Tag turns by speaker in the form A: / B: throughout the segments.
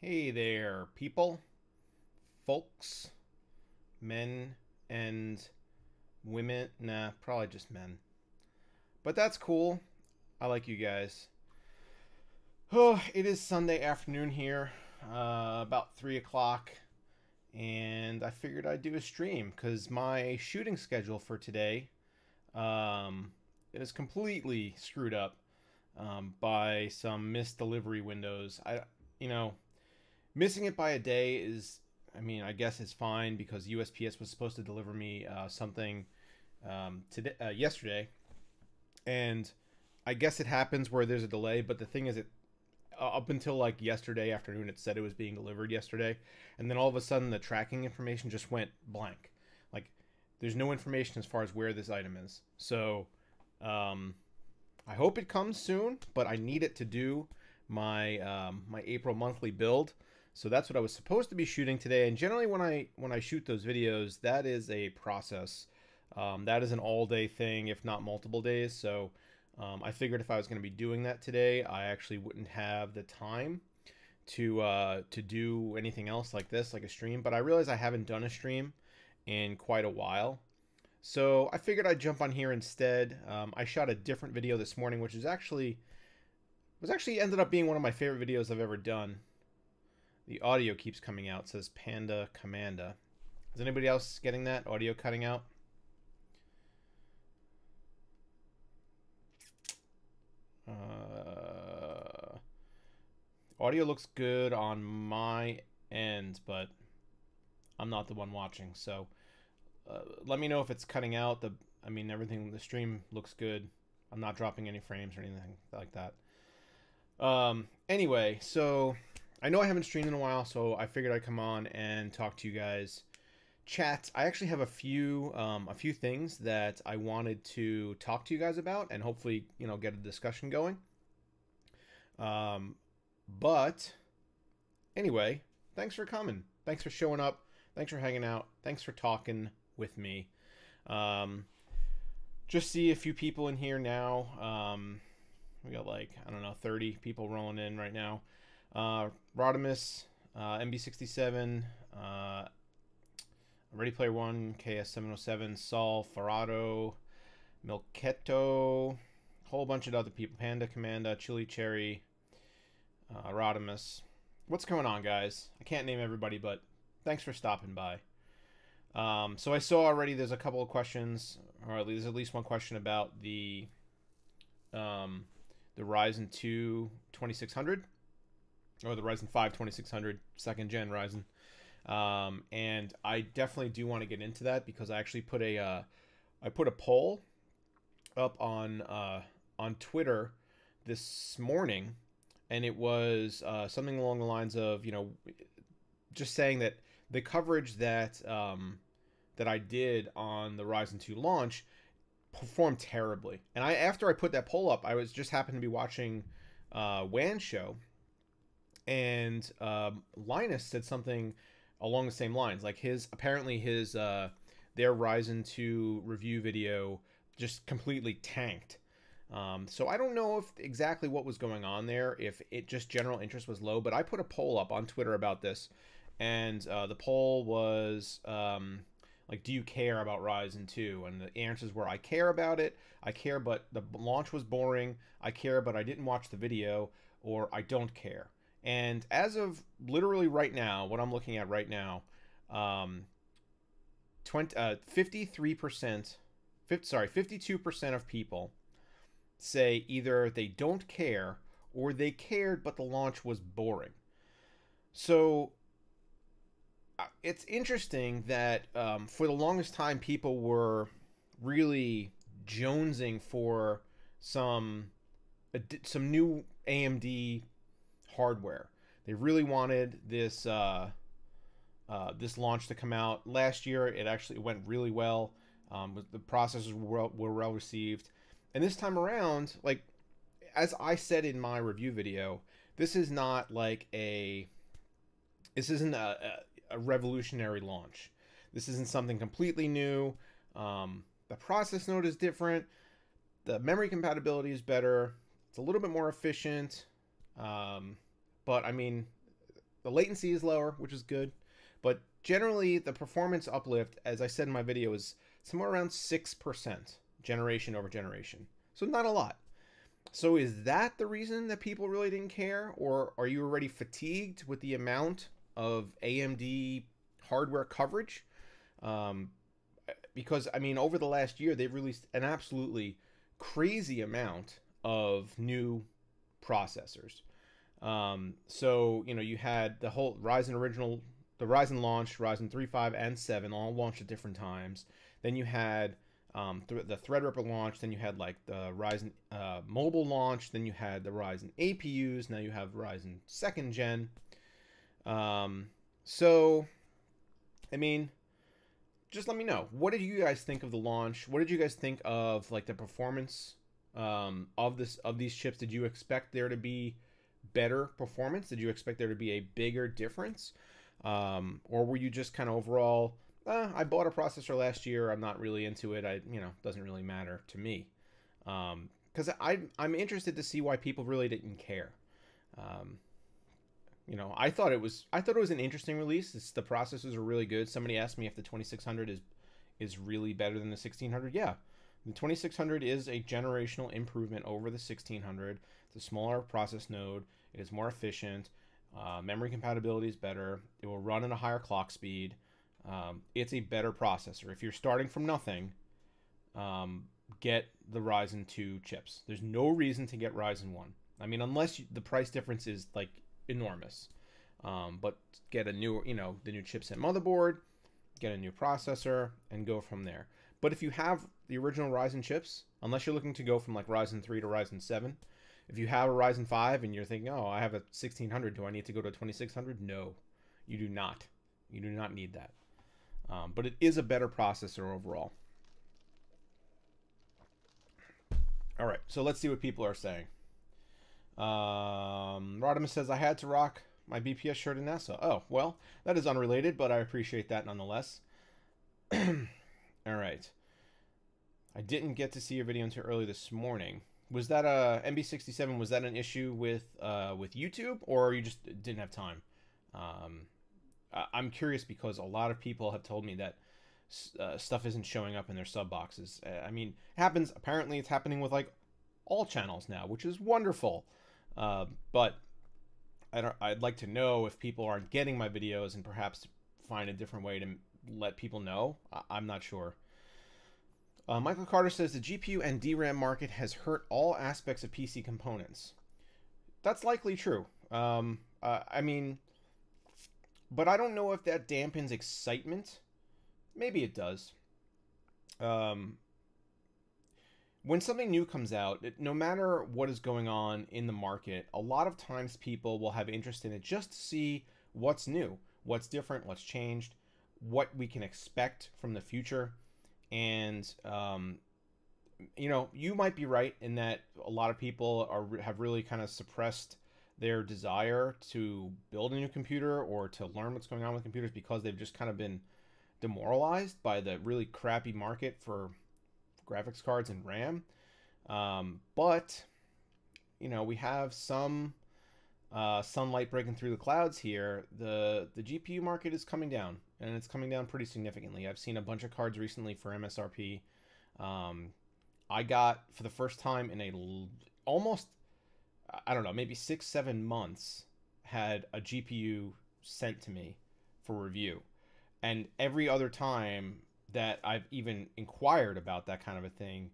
A: Hey there, people, folks, men, and women. Nah, probably just men. But that's cool. I like you guys. Oh, it is Sunday afternoon here, about 3 o'clock, and I figured I'd do a stream because my shooting schedule for today is completely screwed up by some missed delivery windows. You know, Missing it by a day is, I mean, I guess it's fine because USPS was supposed to deliver me something today, yesterday, and I guess it happens where there's a delay. But the thing is, it up until like yesterday afternoon, it said it was being delivered yesterday, and then all of a sudden the tracking information just went blank. Like, there's no information as far as where this item is. So, I hope it comes soon, but I need it to do my April monthly build. So that's what I was supposed to be shooting today. And generally, when I shoot those videos, that is a process. That is an all-day thing, if not multiple days. So I figured if I was going to be doing that today, I actually wouldn't have the time to do anything else like this, like a stream. But I realize I haven't done a stream in quite a while. So I figured I'd jump on here instead. I shot a different video this morning, which is actually ended up being one of my favorite videos I've ever done. The audio keeps coming out. It says Panda Commanda. Is anybody else getting that? Audio cutting out? Audio looks good on my end, but I'm not the one watching. So let me know if it's cutting out. Everything, the stream looks good. I'm not dropping any frames or anything like that. Anyway, so I know I haven't streamed in a while, so I figured I'd come on and talk to you guys. Chat. I actually have a few things that I wanted to talk to you guys about, and hopefully, get a discussion going. But anyway, thanks for coming. Thanks for showing up. Thanks for hanging out. Thanks for talking with me. Just see a few people in here now. We got like, I don't know, 30 people rolling in right now. Rodimus, MB67, Ready Player One, KS707, Saul, Farado, Milketo, whole bunch of other people. Panda Commanda, Chili Cherry, Rodimus. What's going on, guys? I can't name everybody, but thanks for stopping by. So I saw already there's a couple of questions, or there's at least one question about the Ryzen 2 2600, or the Ryzen 5 2600, second gen Ryzen. And I definitely do want to get into that because I actually put a poll up on Twitter this morning, and it was something along the lines of, just saying that the coverage that that I did on the Ryzen 2 launch performed terribly. And after I put that poll up, I was just happened to be watching WAN show, and Linus said something along the same lines. Like apparently his their Ryzen 2 review video just completely tanked. So I don't know if exactly what was going on there, if it just general interest was low, but I put a poll up on Twitter about this, and the poll was like, do you care about Ryzen 2? And the answers were, I care about it, I care but the launch was boring, I care but I didn't watch the video, or I don't care. And as of literally right now, what I'm looking at right now, 52% of people say either they don't care or they cared but the launch was boring. So it's interesting that for the longest time people were really jonesing for some new AMD hardware. They really wanted this this launch to come out. Last year it actually went really well. The processors were well received. And this time around, like, as I said in my review video, this is not like this isn't a revolutionary launch. This isn't something completely new. The process node is different. The memory compatibility is better. It's a little bit more efficient. But I mean, the latency is lower, which is good, but generally the performance uplift, as I said in my video, is somewhere around 6% generation over generation. So not a lot. So is that the reason that people really didn't care, or are you already fatigued with the amount of AMD hardware coverage? Because I mean, over the last year, they've released an absolutely crazy amount of new processors. So you know, you had the whole the Ryzen launched, Ryzen 3, 5, and 7 all launched at different times. Then you had the Threadripper launch. Then you had like the Ryzen mobile launch. Then you had the Ryzen APUs. Now you have Ryzen 2nd gen. So, I mean, just let me know. What did you guys think of the launch? What did you guys think of like the performance of these chips? Did you expect there to be better performance? Did you expect there to be a bigger difference? Or were you just kind of overall, I bought a processor last year, I'm not really into it, doesn't really matter to me. Because I'm interested to see why people really didn't care. I thought it was an interesting release. The processors are really good. Somebody asked me if the 2600 is really better than the 1600. Yeah, the 2600 is a generational improvement over the 1600. It's a smaller process node. It is more efficient. Memory compatibility is better. It will run at a higher clock speed. It's a better processor. If you're starting from nothing, get the Ryzen 2 chips. There's no reason to get Ryzen 1. I mean, unless the price difference is like enormous. But get a new, the new chipset motherboard, get a new processor, and go from there. But if you have the original Ryzen chips, unless you're looking to go from like Ryzen 3 to Ryzen 7, if you have a Ryzen 5 and you're thinking, oh, I have a 1600, do I need to go to a 2600? No, you do not. You do not need that. But it is a better processor overall. All right, so let's see what people are saying. Rodimus says, I had to rock my BPS shirt in NASA. Oh, well, that is unrelated, but I appreciate that nonetheless. All right. I didn't get to see your video until early this morning. Was that MB67? Was that an issue with YouTube, or you just didn't have time? I'm curious because a lot of people have told me that stuff isn't showing up in their sub boxes. I mean, it happens. Apparently, it's happening with like all channels now, which is wonderful. But I'd like to know if people aren't getting my videos and perhaps find a different way to let people know. I'm not sure. Michael Carter says the GPU and DRAM market has hurt all aspects of PC components. That's likely true. I mean, but I don't know if that dampens excitement. Maybe it does. When something new comes out, no matter what is going on in the market, a lot of times people will have interest in it just to see what's new, what's different, what's changed, what we can expect from the future. And, you might be right in that a lot of people have really kind of suppressed their desire to build a new computer or to learn what's going on with computers because they've just kind of been demoralized by the really crappy market for graphics cards and RAM. But, we have some sunlight breaking through the clouds here. The GPU market is coming down, and it's coming down pretty significantly. I've seen a bunch of cards recently for MSRP. I got, for the first time in almost, I don't know, maybe 6-7 months, had a GPU sent to me for review. And every other time that I've even inquired about that kind of a thing,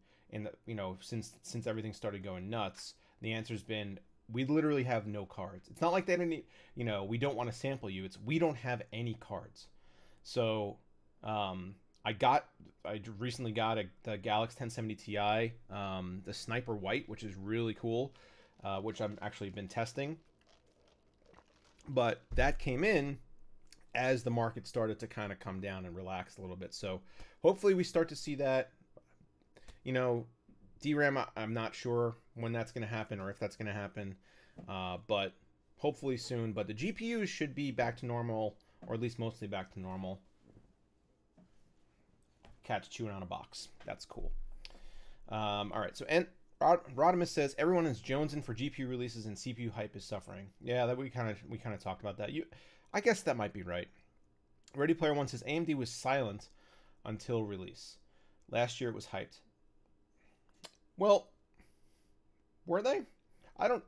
A: since everything started going nuts, the answer's been, we literally have no cards. It's not like they didn't, we don't want to sample you. It's we don't have any cards. So I recently got the Galaxy 1070 Ti, the Sniper White, which is really cool, which I've actually been testing. But that came in as the market started to kind of come down and relax a little bit. So hopefully we start to see that. DRAM, I'm not sure when that's going to happen or if that's going to happen, but hopefully soon. But the GPUs should be back to normal, or at least mostly back to normal. Cat's chewing on a box. That's cool. All right. So, and Rodimus says everyone is jonesing for GPU releases and CPU hype is suffering. Yeah, that we kind of talked about that. I guess that might be right. Ready Player One says AMD was silent until release. Last year it was hyped. Well, were they? I don't.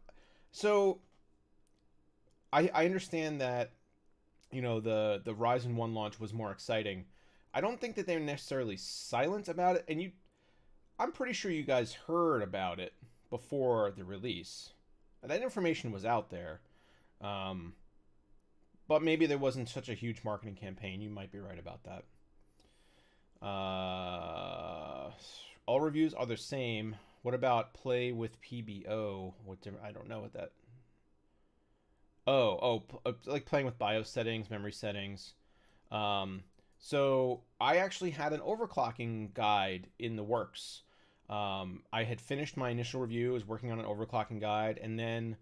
A: So I understand that, you know, the Ryzen 1 launch was more exciting. I don't think that they're necessarily silent about it, and I'm pretty sure you guys heard about it before the release. That information was out there. But maybe there wasn't such a huge marketing campaign. You might be right about that. All reviews are the same. What about play with PBO? I don't know what that. Like playing with BIOS settings, memory settings. So I actually had an overclocking guide in the works. I had finished my initial review, was working on an overclocking guide, and then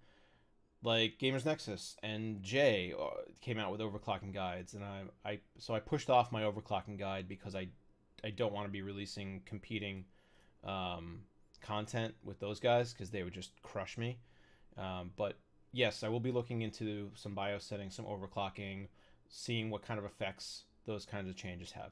A: like Gamers Nexus and Jay came out with overclocking guides, and I pushed off my overclocking guide because I don't want to be releasing competing content with those guys because they would just crush me. But yes, I will be looking into some BIOS settings, some overclocking, seeing what kind of effects those kinds of changes have.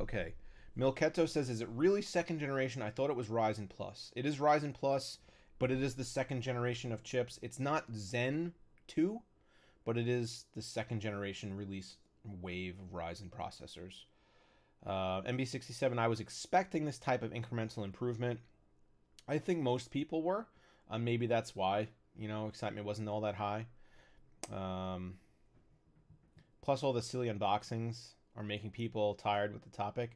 A: Okay. Milketo says, is it really second generation? I thought it was Ryzen Plus. It is Ryzen Plus, but it is the second generation of chips. It's not Zen 2, but it is the second generation release wave of Ryzen processors. MB67, I was expecting this type of incremental improvement. I think most people were. Maybe that's why, you know, excitement wasn't all that high. Plus all the silly unboxings are making people tired with the topic,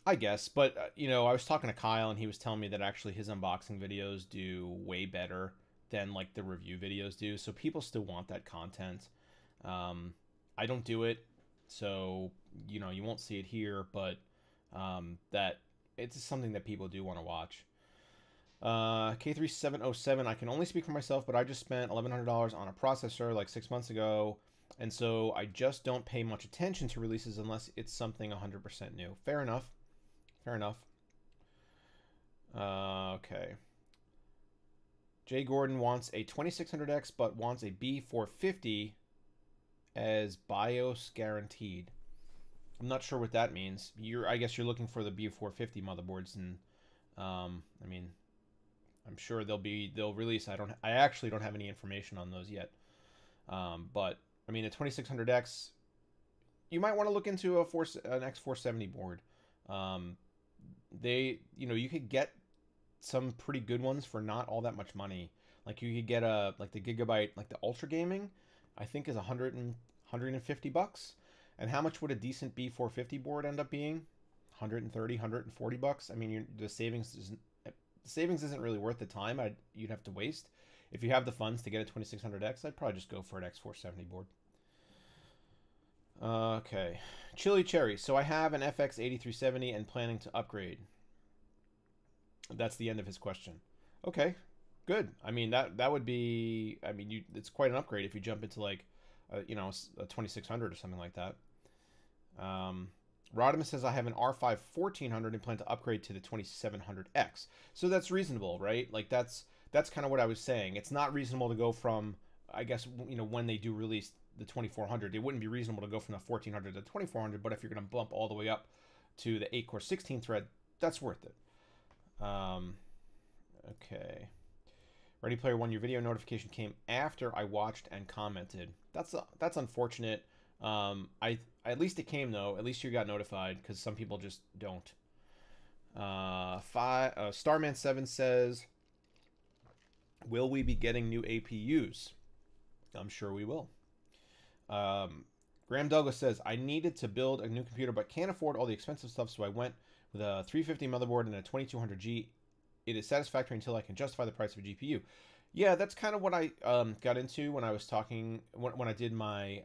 A: I guess. But, you know, I was talking to Kyle and he was telling me that actually his unboxing videos do way better than like the review videos do. So people still want that content. I don't do it, so, you know, you won't see it here, but that it's something that people do want to watch. K3707, I can only speak for myself, but I just spent $1,100 on a processor like 6 months ago, and so I just don't pay much attention to releases unless it's something 100% new. Fair enough. Fair enough. Okay. Jay Gordon wants a 2600X, but wants a B450 as BIOS guaranteed. I'm not sure what that means. I guess you're looking for the B450 motherboards, and I mean, I'm sure they'll release. I actually don't have any information on those yet. But I mean, a 2600X, you might want to look into an X470 board. You could get some pretty good ones for not all that much money. Like you could get like the Gigabyte, like the Ultra Gaming, I think is $150. And how much would a decent B450 board end up being? $130, $140. I mean, the savings isn't really worth the time you'd have to waste. If you have the funds to get a 2600X, I'd probably just go for an X470 board. Okay. Chili Cherry. So I have an FX 8370 and planning to upgrade. That's the end of his question. Okay. Good. I mean, that would be, I mean, it's quite an upgrade if you jump into like a 2600 or something like that. Rodimus says I have an R5 1400 and plan to upgrade to the 2700X. So that's reasonable, right? Like that's kind of what I was saying. It's not reasonable to go from, I guess, you know, when they do release the 2400, it wouldn't be reasonable to go from the 1400 to the 2400, but if you're going to bump all the way up to the 8-core 16 thread, that's worth it. Okay. Ready Player One, your video notification came after I watched and commented. That's unfortunate. At least it came though. At least you got notified, because some people just don't. Starman7 says, will we be getting new APUs? I'm sure we will. Graham Douglas says, I needed to build a new computer but can't afford all the expensive stuff, so I went with a 350 motherboard and a 2200G. It is satisfactory until I can justify the price of a GPU. Yeah, that's kind of what I got into when I was talking, when I did my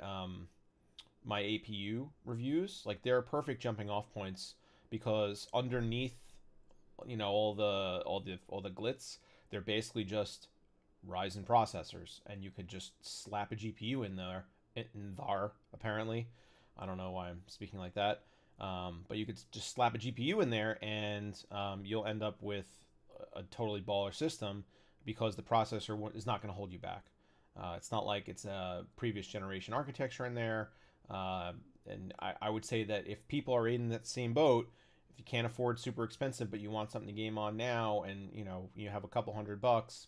A: my APU reviews. Like, they're perfect jumping off points because underneath, you know, all the glitz, they're basically just Ryzen processors, and you could just slap a GPU in there, apparently. I don't know why I'm speaking like that. But you could just slap a GPU in there, and you'll end up with a totally baller system because the processor is not going to hold you back. It's not like it's a previous generation architecture in there. And I would say that if people are in that same boat, if you can't afford super expensive, but you want something to game on now, and you have a couple $100,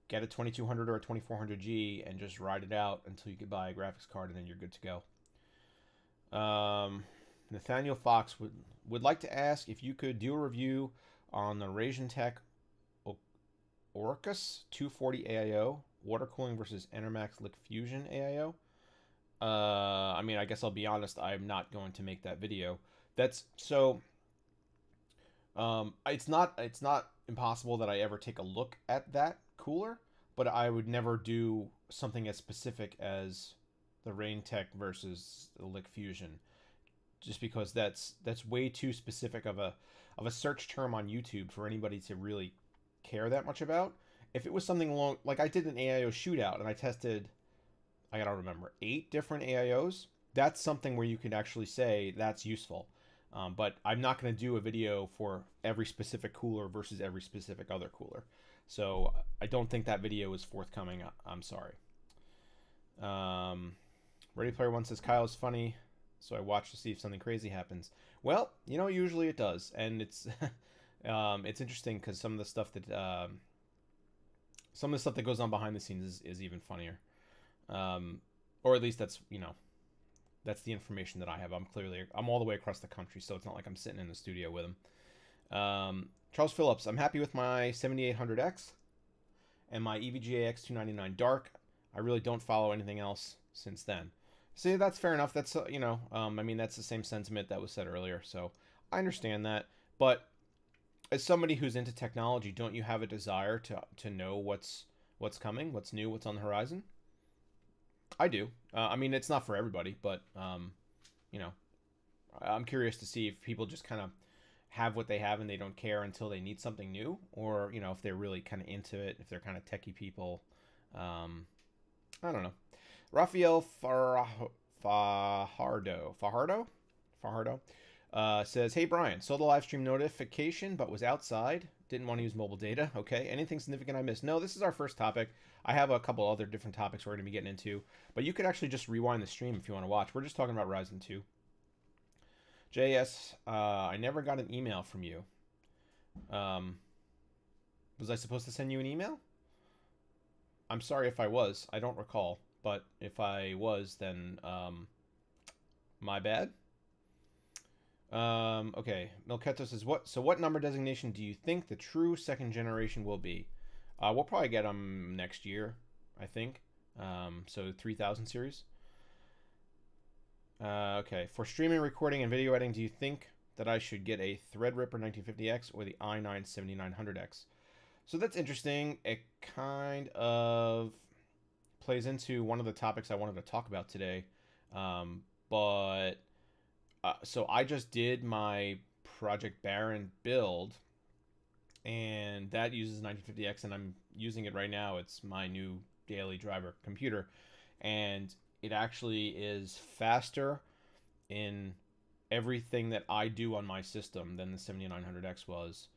A: get a 2200 or a 2400G and just ride it out until you can buy a graphics card, and then you're good to go. Nathaniel Fox would like to ask if you could do a review on the Ryzen Tech Orcus 240 AIO water cooling versus Enermax Lick Fusion AIO. I mean, I guess I'll be honest, I'm not going to make that video. That's so. It's not impossible that I ever take a look at that cooler, but I would never do something as specific as the Ryzen Tech versus the Lick Fusion, just because that's way too specific of a search term on YouTube for anybody to really care that much about. If it was something along, like I did an AIO shootout and I tested, I gotta remember, 8 different AIOs, that's something where you can actually say that's useful. But I'm not going to do a video for every specific cooler versus every specific other cooler. So I don't think that video is forthcoming. I'm sorry. Ready Player One says, Kyle's funny, so I watch to see if something crazy happens. Well, usually it does. And it's it's interesting because some of the stuff that goes on behind the scenes is even funnier. Or at least that's that's the information that I have. I'm all the way across the country, so it's not like I'm sitting in the studio with him. Charles Phillips, I'm happy with my 7800X and my EVGA X299 Dark. I really don't follow anything else since then. See, that's fair enough. That's I mean, that's the same sentiment that was said earlier, so I understand that. But as somebody who's into technology, don't you have a desire to know what's coming, what's new, what's on the horizon? I do. I mean, it's not for everybody, but I'm curious to see if people just kind of have what they have and they don't care until they need something new, or if they're really kind of into it, if they're kind of techie people. I don't know. Rafael Fajardo says, "Hey Brian, saw the live stream notification, but was outside. Didn't want to use mobile data. Okay, anything significant I missed? No, this is our first topic. I have a couple other different topics we're going to be getting into, but you could actually just rewind the stream if you want to watch. We're just talking about Ryzen 2. JS, I never got an email from you. Was I supposed to send you an email? I'm sorry if I was. I don't recall, but if I was, then my bad. Okay, Milketo says, what number designation do you think the true second generation will be? We'll probably get them next year, I think. So 3000 series. Okay, for streaming, recording, and video editing, do you think that I should get a Threadripper 1950X or the i9 7900X? So that's interesting. It kind of plays into one of the topics I wanted to talk about today. So I just did my Project Baron build, and that uses 1950X, and I'm using it right now. It's my new daily driver computer, and it actually is faster in everything that I do on my system than the 7900X was.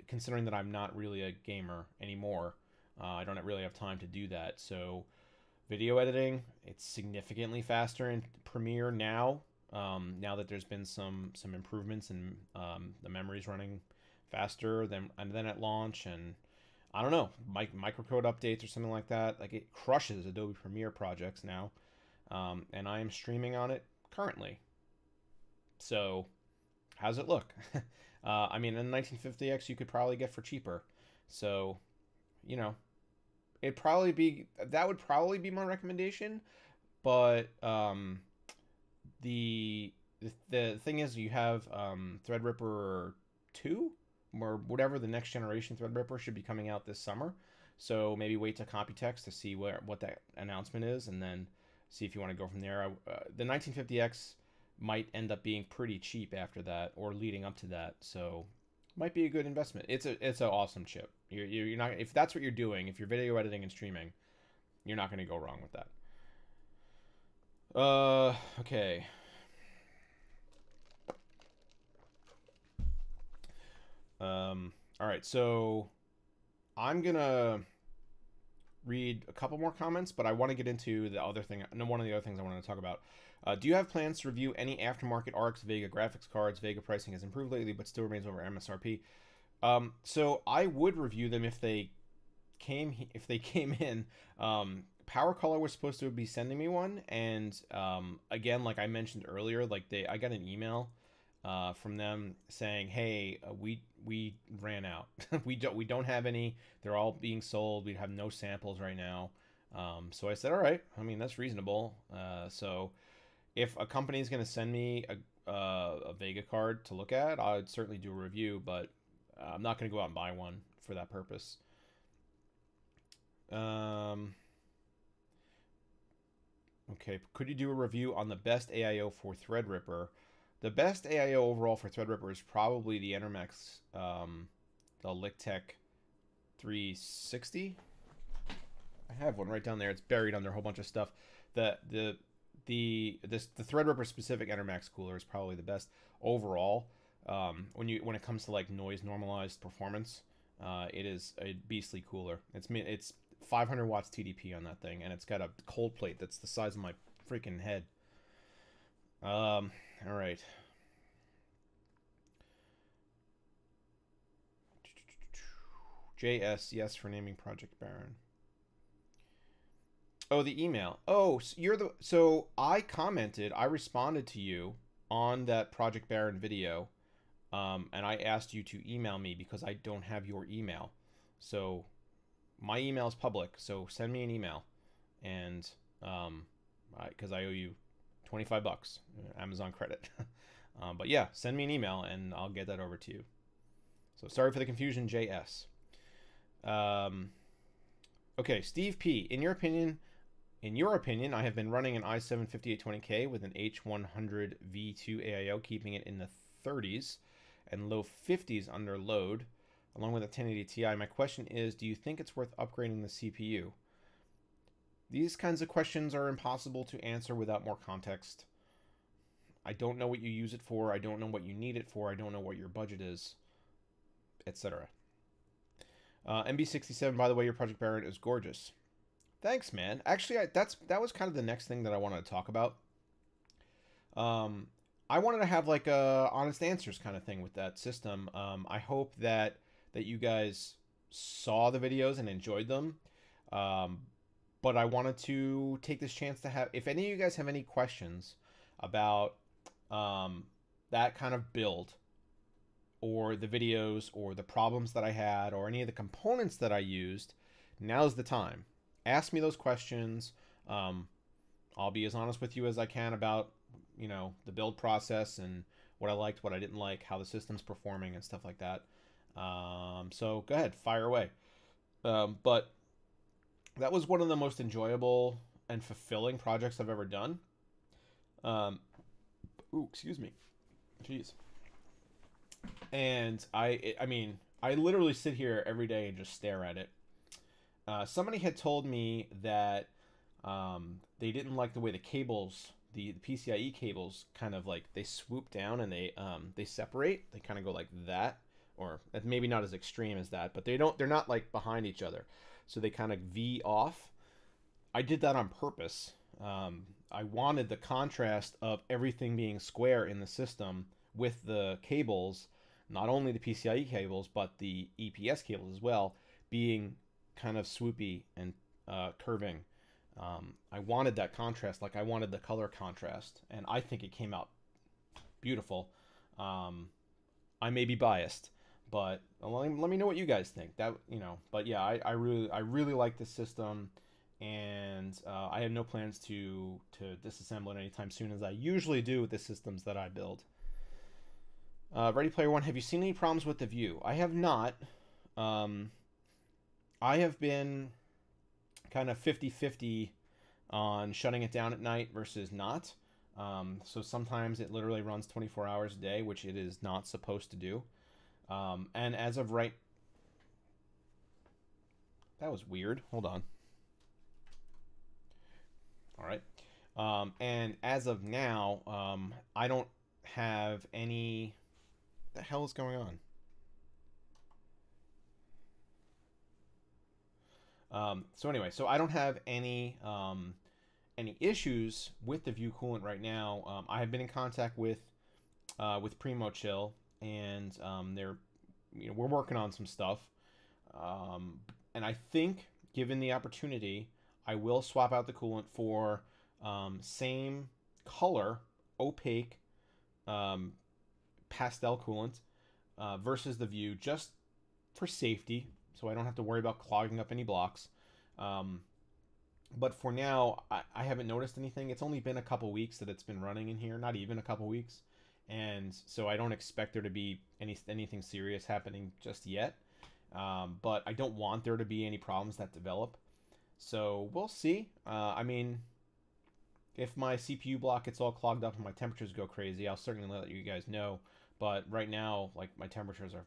A: Considering that I'm not really a gamer anymore, I don't really have time to do that. So video editing, it's significantly faster in Premiere now. Now that there's been some improvements and the memory's running faster than at launch, and I don't know, microcode updates or something like that. Like, it crushes Adobe Premiere projects now, and I am streaming on it currently. So, how's it look? I mean, a 1950X you could probably get for cheaper. So, that would probably be my recommendation. But the thing is, you have Threadripper 2 or whatever, the next generation Threadripper should be coming out this summer. So maybe wait to Computex to see what that announcement is, and then see if you want to go from there. The 1950X might end up being pretty cheap after that, or leading up to that, so might be a good investment. It's an awesome chip. You're not, if that's what you're doing, if you're video editing and streaming, you're not going to go wrong with that. Okay. All right, so I'm gonna read a couple more comments, but I want to get into the other thing. No, one of the other things I wanted to talk about. Do you have plans to review any aftermarket RX Vega graphics cards? Vega pricing has improved lately, but still remains over MSRP. So I would review them if they came in. Power Color was supposed to be sending me one, and again, like I mentioned earlier, like I got an email from them saying, "Hey, we ran out. we don't have any. They're all being sold. We have no samples right now." So I said, "All right. I mean, that's reasonable." So if a company is going to send me a Vega card to look at, I would certainly do a review, but I'm not going to go out and buy one for that purpose. Okay, could you do a review on the best AIO for Threadripper? The best AIO overall for Threadripper is probably the Enermex, the Lictech 360. I have one right down there. It's buried under a whole bunch of stuff. The Threadripper specific Enermax cooler is probably the best overall. When it comes to like noise normalized performance, it is a beastly cooler. It's 500 watts TDP on that thing, and it's got a cold plate that's the size of my freaking head. All right. JS, yes for naming Project Baron. Oh, the email. Oh, so I commented, I responded to you on that Project Baron video, and I asked you to email me because I don't have your email. So my email is public, so send me an email, and because I owe you $25 Amazon credit. But yeah, send me an email and I'll get that over to you. So sorry for the confusion, JS. Okay, Steve P. In your opinion, I have been running an i7 5820K with an H100 V2 AIO, keeping it in the 30s and low 50s under load, along with a 1080 Ti. My question is, do you think it's worth upgrading the CPU? These kinds of questions are impossible to answer without more context. I don't know what you use it for. I don't know what you need it for. I don't know what your budget is, etc. MB67, by the way, your Project Baron is gorgeous. Thanks, man. Actually, that was kind of the next thing that I wanted to talk about. I wanted to have like a honest answers kind of thing with that system. I hope that you guys saw the videos and enjoyed them. But I wanted to take this chance to have, if any of you guys have any questions about that kind of build, or the videos, or the problems that I had, or any of the components that I used, now's the time. Ask me those questions. I'll be as honest with you as I can about, the build process and what I liked, what I didn't like, how the system's performing and stuff like that. So go ahead, fire away. But that was one of the most enjoyable and fulfilling projects I've ever done. Ooh, excuse me. Jeez. And I mean, I literally sit here every day and just stare at it. Somebody had told me that they didn't like the way the cables, the PCIe cables, kind of like they swoop down and they separate. They kind of go like that, or maybe not as extreme as that, but they're not like behind each other, so they kind of V off. I did that on purpose. I wanted the contrast of everything being square in the system with the cables, not only the PCIe cables but the EPS cables as well, being kind of swoopy and curving. I wanted that contrast, like I wanted the color contrast, and I think it came out beautiful. I may be biased, but let me know what you guys think. But yeah, I really like this system, and I have no plans to disassemble it anytime soon, as I usually do with the systems that I build. Ready Player One, have you seen any problems with the View? I have not. I have been kind of 50-50 on shutting it down at night versus not. So sometimes it literally runs 24 hours a day, which it is not supposed to do. And as of right... That was weird. Hold on. All right. And as of now, I don't have any... What the hell is going on? So anyway, so I don't have any issues with the View coolant right now. I have been in contact with Primo Chill, and they're we're working on some stuff, and I think given the opportunity, I will swap out the coolant for same color opaque um, pastel coolant versus the View, just for safety, so I don't have to worry about clogging up any blocks. Um, but for now, I haven't noticed anything. It's only been a couple weeks that it's been running in here, not even a couple weeks, and so I don't expect there to be anything serious happening just yet. But I don't want there to be any problems that develop. So we'll see. I mean, if my CPU block gets all clogged up and my temperatures go crazy, I'll certainly let you guys know. But right now, like, my temperatures are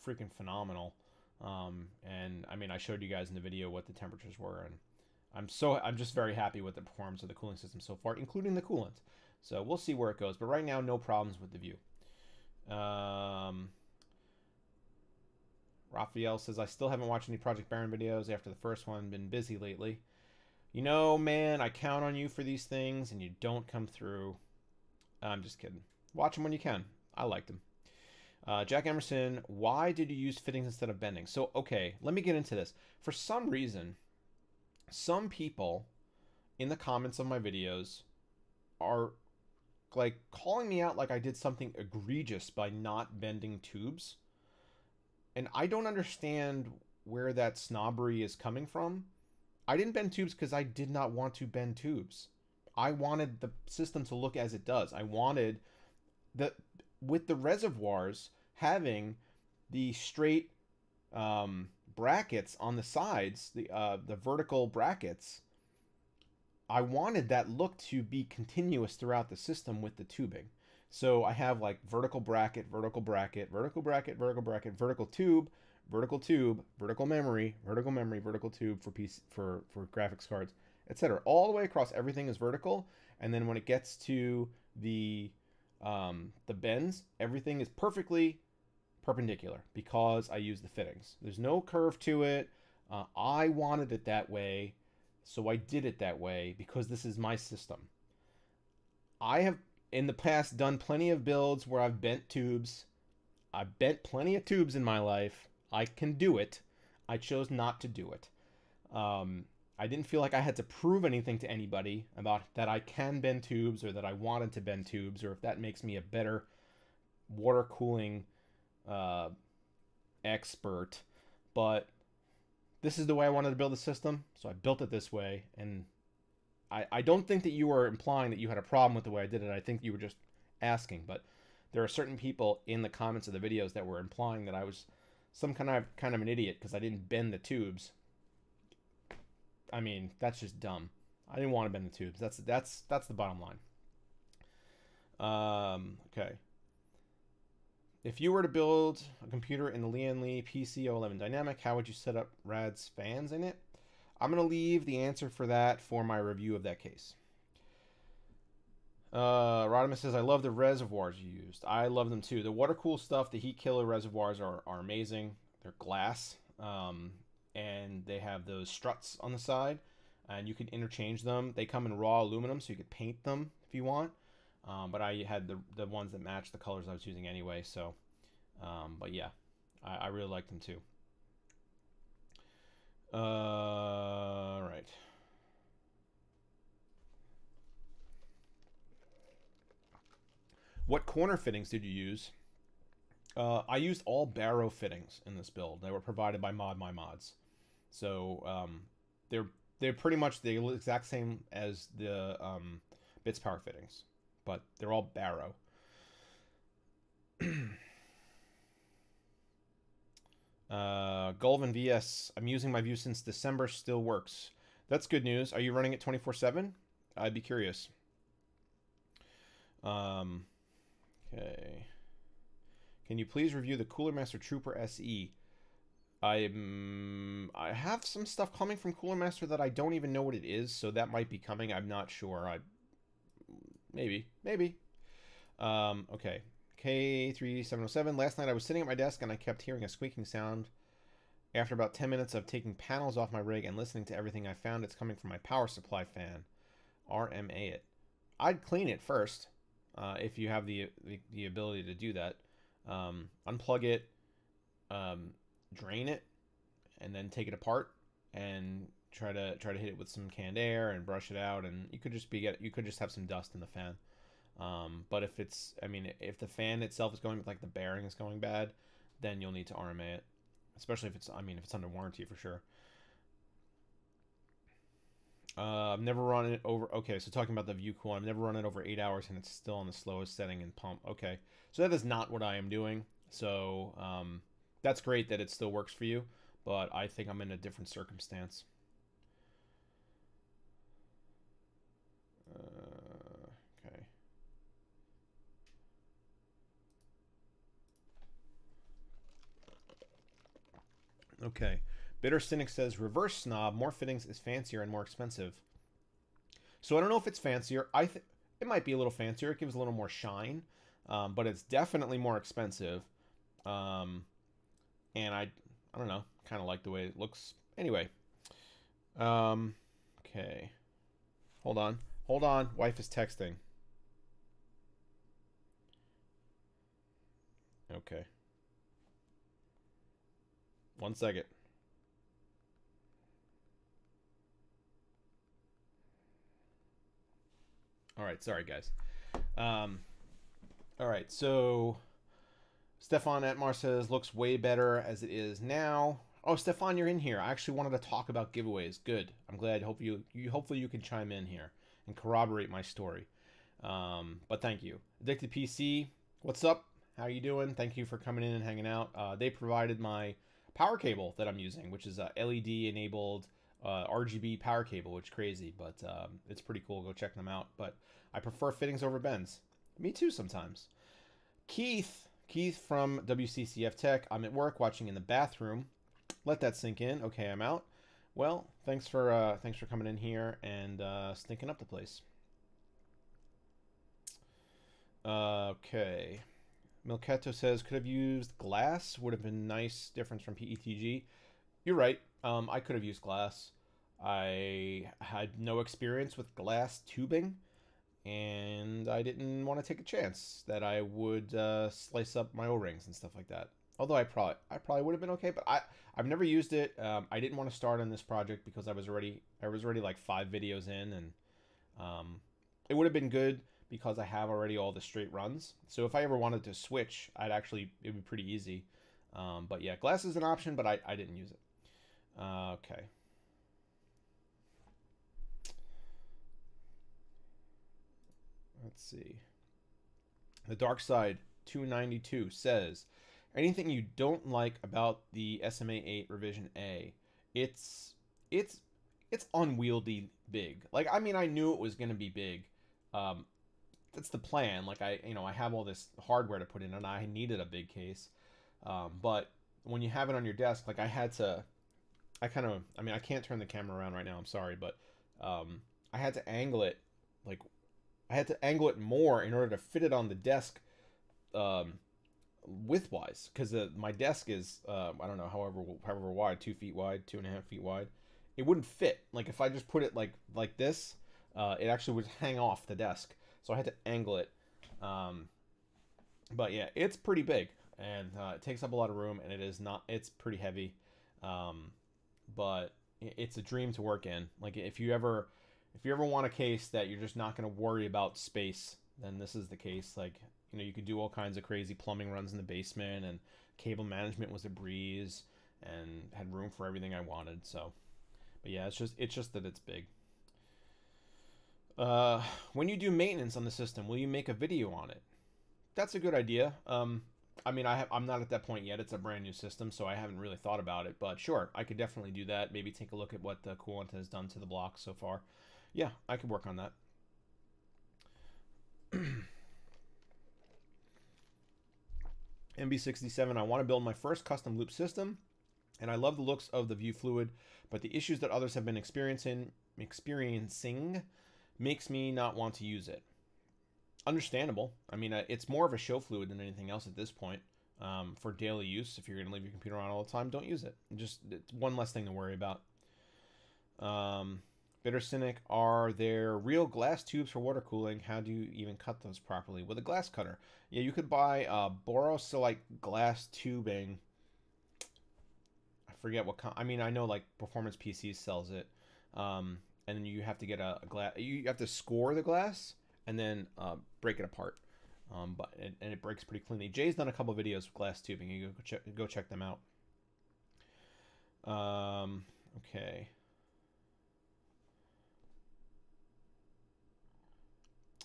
A: freaking phenomenal. And I mean, I showed you guys in the video what the temperatures were, and I'm just very happy with the performance of the cooling system so far, including the coolant. So we'll see where it goes. But right now, no problems with the View. Raphael says, I still haven't watched any Project Baron videos after the first one. Been busy lately. You know, man, I count on you for these things, and you don't come through. I'm just kidding. Watch them when you can. I liked them. Jack Emerson, why did you use fittings instead of bending? So, okay, let me get into this. For some reason, some people in the comments of my videos are like calling me out like I did something egregious by not bending tubes. And I don't understand where that snobbery is coming from. I didn't bend tubes because I did not want to bend tubes. I wanted the system to look as it does. I wanted with the reservoirs having the straight brackets on the sides, the vertical brackets. I wanted that look to be continuous throughout the system with the tubing. So I have like vertical bracket, vertical bracket, vertical bracket, vertical bracket, vertical tube, vertical memory, vertical tube for for graphics cards, etc. All the way across, everything is vertical, and then when it gets to the bends, everything is perfectly perpendicular because I use the fittings. There's no curve to it. I wanted it that way, so I did it that way because this is my system. I have in the past done plenty of builds where I've bent tubes. I've bent plenty of tubes in my life. I can do it. I chose not to do it. I didn't feel like I had to prove anything to anybody about that I can bend tubes or that I wanted to bend tubes or if that makes me a better water cooling expert. But this is the way I wanted to build the system, so I built it this way. And I don't think that you were implying that you had a problem with the way I did it. I think you were just asking. But there are certain people in the comments of the videos that were implying that I was some kind of an idiot because I didn't bend the tubes. I mean, that's just dumb. I didn't want to bend the tubes. That's the bottom line. Okay. If you were to build a computer in the Lian Li PC011 Dynamic, how would you set up RAD's fans in it? I'm going to leave the answer for that for my review of that case. Rodimus says, I love the reservoirs you used. I love them too. The water cool stuff, the heat killer reservoirs are amazing. They're glass. And they have those struts on the side, and you can interchange them. They come in raw aluminum, so you could paint them if you want. But I had the ones that match the colors I was using anyway. So, but yeah, I really like them too. Right. What corner fittings did you use? I used all Barrow fittings in this build. They were provided by Mod My Mods. So they're pretty much the exact same as the Bits Power fittings, but they're all Barrow. Gulvin VS, I'm using my View since December, still works. That's good news. Are you running it 24/7? I'd be curious. Okay. Can you please review the Cooler Master Trooper SE? I have some stuff coming from Cooler Master that I don't even know what it is, so that might be coming. I'm not sure. Maybe. Okay. K3707. Last night I was sitting at my desk and I kept hearing a squeaking sound After about 10 minutes of taking panels off my rig and listening to everything, I found it's coming from my power supply fan. RMA it. I'd clean it first, if you have the ability to do that. Unplug it, drain it, and then take it apart and try to hit it with some canned air and brush it out. And you could just have some dust in the fan. But if it's, I mean, if the fan itself is going, like the bearing is going bad, then you'll need to RMA it, especially if it's, I mean, if it's under warranty for sure. I've never run it over. Okay, so talking about the view cool, I've never run it over 8 hours and it's still on the slowest setting in pump. Okay, so that is not what I am doing. So that's great that it still works for you, but I think I'm in a different circumstance. Okay. Okay. Bitter Cynic says, reverse snob, more fittings is fancier and more expensive. So I don't know if it's fancier. I think it might be a little fancier. It gives a little more shine, but it's definitely more expensive. And I don't know, kind of like the way it looks. Anyway, okay. Hold on. Hold on. Wife is texting. Okay. 1 second. All right, sorry guys. All right, so Stefan Atmar says looks way better as it is now. Oh, Stefan, you're in here. I actually wanted to talk about giveaways. Good. I'm glad. Hopefully you can chime in here and corroborate my story. But thank you. Addicted PC, what's up? How you doing? Thank you for coming in and hanging out. They provided my power cable that I'm using, which is a LED enabled RGB power cable, which is crazy, but it's pretty cool. Go check them out. But I prefer fittings over bends. Me too sometimes. Keith from WCCF Tech. I'm at work watching in the bathroom. Let that sink in. Okay, I'm out. Well, thanks for coming in here and stinking up the place. Okay. Milketo says could have used glass. Would have been nice difference from PETG. You're right. I could have used glass. I had no experience with glass tubing, and I didn't want to take a chance that I would slice up my O-rings and stuff like that. Although I probably would have been okay, but I've never used it. I didn't want to start on this project because I was already like 5 videos in, and it would have been good because I have already all the straight runs. So if I ever wanted to switch, it'd be pretty easy. But yeah, glass is an option, but I didn't use it. Okay. Let's see. The Dark Side 292 says, anything you don't like about the SMA 8 revision A? It's unwieldy big. Like, I mean, I knew it was going to be big. That's the plan. Like, I have all this hardware to put in, and I needed a big case. But when you have it on your desk, like I can't turn the camera around right now. I'm sorry, but I had to angle it, like, I had to angle it more in order to fit it on the desk, widthwise, because my desk is I don't know, however wide, 2 feet wide, 2.5 feet wide. It wouldn't fit. Like if I just put it like this, it actually would hang off the desk. So I had to angle it. But yeah, it's pretty big, and it takes up a lot of room, and it's pretty heavy. But it's a dream to work in. Like if you ever want a case that you're just not going to worry about space, then this is the case. Like, you could do all kinds of crazy plumbing runs in the basement, and cable management was a breeze, and had room for everything I wanted. So, but yeah, it's just that it's big. When you do maintenance on the system, will you make a video on it? That's a good idea. I mean, I'm not at that point yet. It's a brand new system, so I haven't really thought about it. But sure, I could definitely do that. Maybe take a look at what the coolant has done to the block so far. Yeah, I could work on that. MB67, I want to build my first custom loop system, and I love the looks of the view fluid, but the issues that others have been experiencing makes me not want to use it. Understandable. I mean, it's more of a show fluid than anything else at this point. for daily use. If you're going to leave your computer on all the time, don't use it. Just it's one less thing to worry about. Bitter Cynic, are there real glass tubes for water cooling? How do you even cut those properly? With a glass cutter. Yeah, you could buy borosilicate glass tubing. I forget what kind. I mean, I know like Performance PCs sells it. And then you have to get a glass. You have to score the glass and then break it apart. And it breaks pretty cleanly. Jay's done a couple videos with glass tubing. You go check them out. Okay.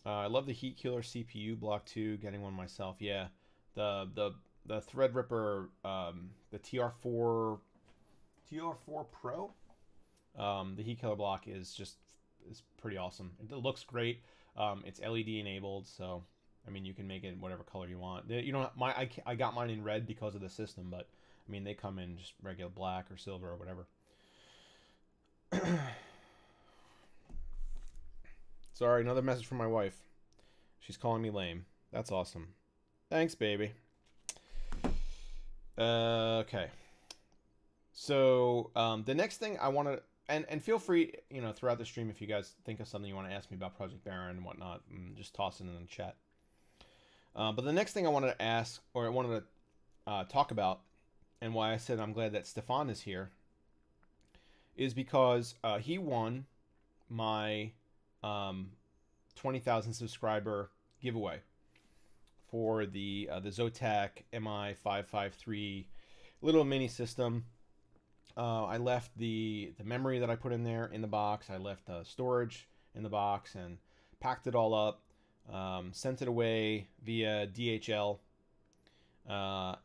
A: I love the Heat Killer CPU block 2. Getting one myself. Yeah, the Threadripper, the TR4 Pro. The Heat Killer block is pretty awesome. It looks great. It's LED enabled, so I mean you can make it whatever color you want. You don't I got mine in red because of the system, but I mean they come in just regular black or silver or whatever. Sorry, another message from my wife. She's calling me lame. That's awesome. Thanks, baby. Okay. So the next thing I want to, and feel free, you know, throughout the stream if you guys think of something you want to ask me about Project Baron and whatnot, just toss it in the chat. But the next thing I wanted to ask, or I wanted to talk about, and why I said I'm glad that Stefan is here, is because he won my 20,000 subscriber giveaway for the Zotac MI553 little mini system. I left the memory that I put in there in the box. I left the storage in the box and packed it all up, sent it away via DHL,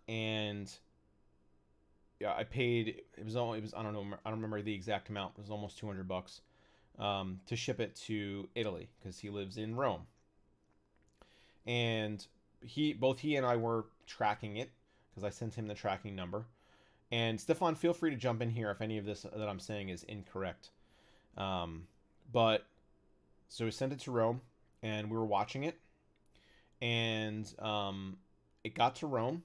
A: and yeah, I paid. It was I don't know. I don't remember the exact amount. It was almost $200 to ship it to Italy because he lives in Rome. And both he and I were tracking it because I sent him the tracking number. And Stefan, feel free to jump in here if any of this that I'm saying is incorrect. But so we sent it to Rome, and we were watching it, and it got to Rome,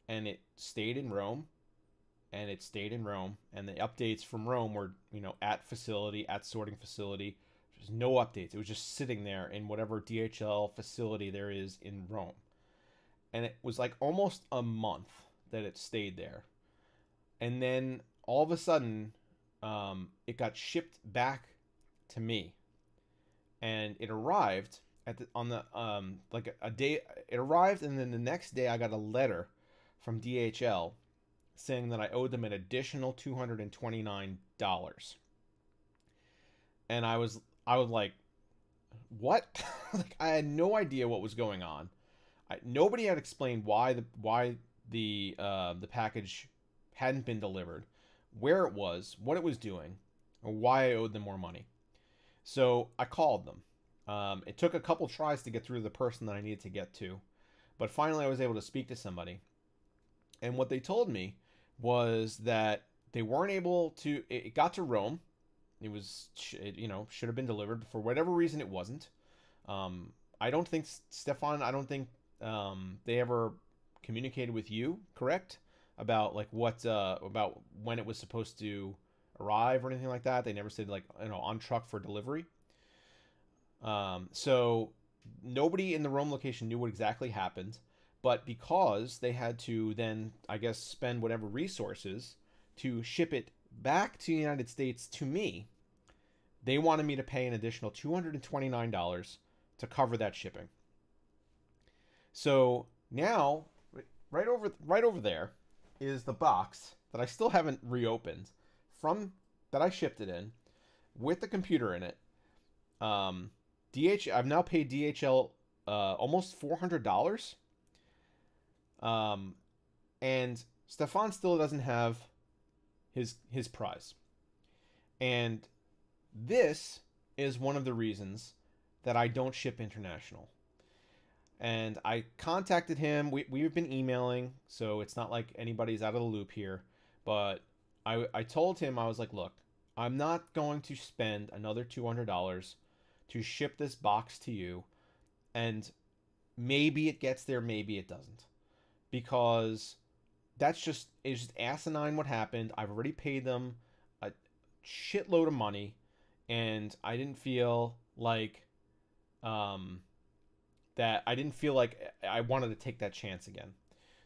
A: and it stayed in Rome, and it stayed in Rome, and the updates from Rome were, you know, at facility, at sorting facility. There's no updates. It was just sitting there in whatever DHL facility there is in Rome. And it was like almost a month that it stayed there. And then all of a sudden, it got shipped back to me. And it arrived like a day. It arrived, and then the next day I got a letter from DHL saying that I owed them an additional $229. And I was like, what? Like, I had no idea what was going on. Nobody had explained why the package hadn't been delivered, where it was, what it was doing, or why I owed them more money. So I called them. It took a couple tries to get through to the person that I needed to get to, but finally I was able to speak to somebody. And what they told me was that they weren't able to. It got to Rome. It was, you know, should have been delivered. For whatever reason, it wasn't. I don't think, Stefan, I don't think they ever communicated with you, correct? About like about when it was supposed to arrive or anything like that. They never said like, you know, on truck for delivery. So nobody in the Rome location knew what exactly happened, but because they had to then, I guess, spend whatever resources to ship it back to the United States to me, they wanted me to pay an additional $229 to cover that shipping. So now, right over there is the box that I still haven't reopened from that I shipped it in with the computer in it. I've now paid DHL almost $400. And Stefan still doesn't have his prize. And this is one of the reasons that I don't ship international. And I contacted him. We've been emailing, so it's not like anybody's out of the loop here. But I told him, I was like, look, I'm not going to spend another $200 to ship this box to you. And maybe it gets there, maybe it doesn't. because it's just asinine what happened. I've already paid them a shitload of money, and I didn't feel like um, I didn't feel like I wanted to take that chance again.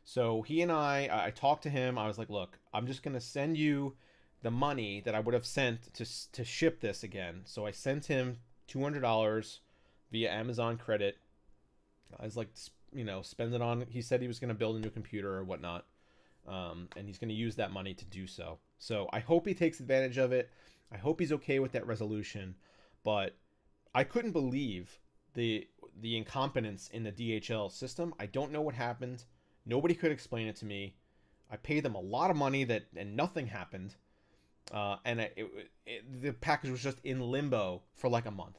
A: So he and I talked to him. I was like, look, I'm just gonna send you the money that I would have sent to ship this again. So I sent him $200 via Amazon credit. I was like, spend it on. He said he was gonna build a new computer or whatnot, and he's gonna use that money to do so. So I hope he takes advantage of it. I hope he's okay with that resolution. But I couldn't believe the incompetence in the DHL system. I don't know what happened. Nobody could explain it to me. I paid them a lot of money and nothing happened. And the package was just in limbo for like a month.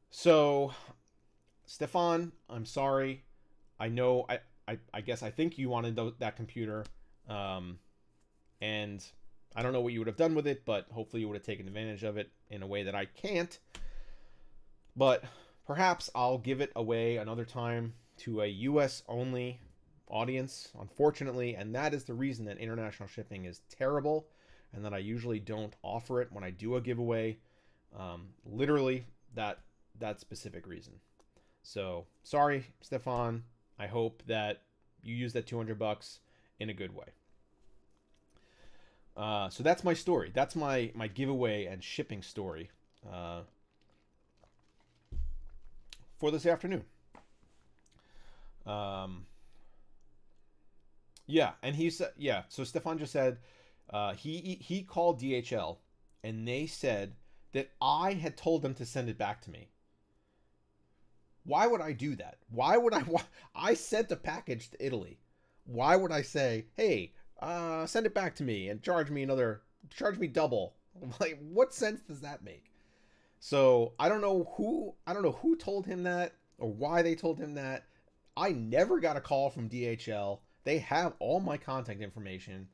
A: So, Stefan, I'm sorry. I know. I guess I think you wanted that computer, and I don't know what you would have done with it, but hopefully you would have taken advantage of it in a way that I can't. But perhaps I'll give it away another time to a US only audience, unfortunately, and that is the reason that international shipping is terrible and that I usually don't offer it when I do a giveaway. Literally that specific reason. So sorry, Stefan. I hope that you use that $200 in a good way. So that's my story. That's my giveaway and shipping story for this afternoon. Yeah, and he said, yeah. So Stefan just said he called DHL, and they said that I had told them to send it back to me. Why would I do that? Why would I sent a package to Italy? Why would I say, hey, send it back to me and charge me double? Like, what sense does that make? So I don't know who told him that or why they told him that. I never got a call from DHL. They have all my contact information.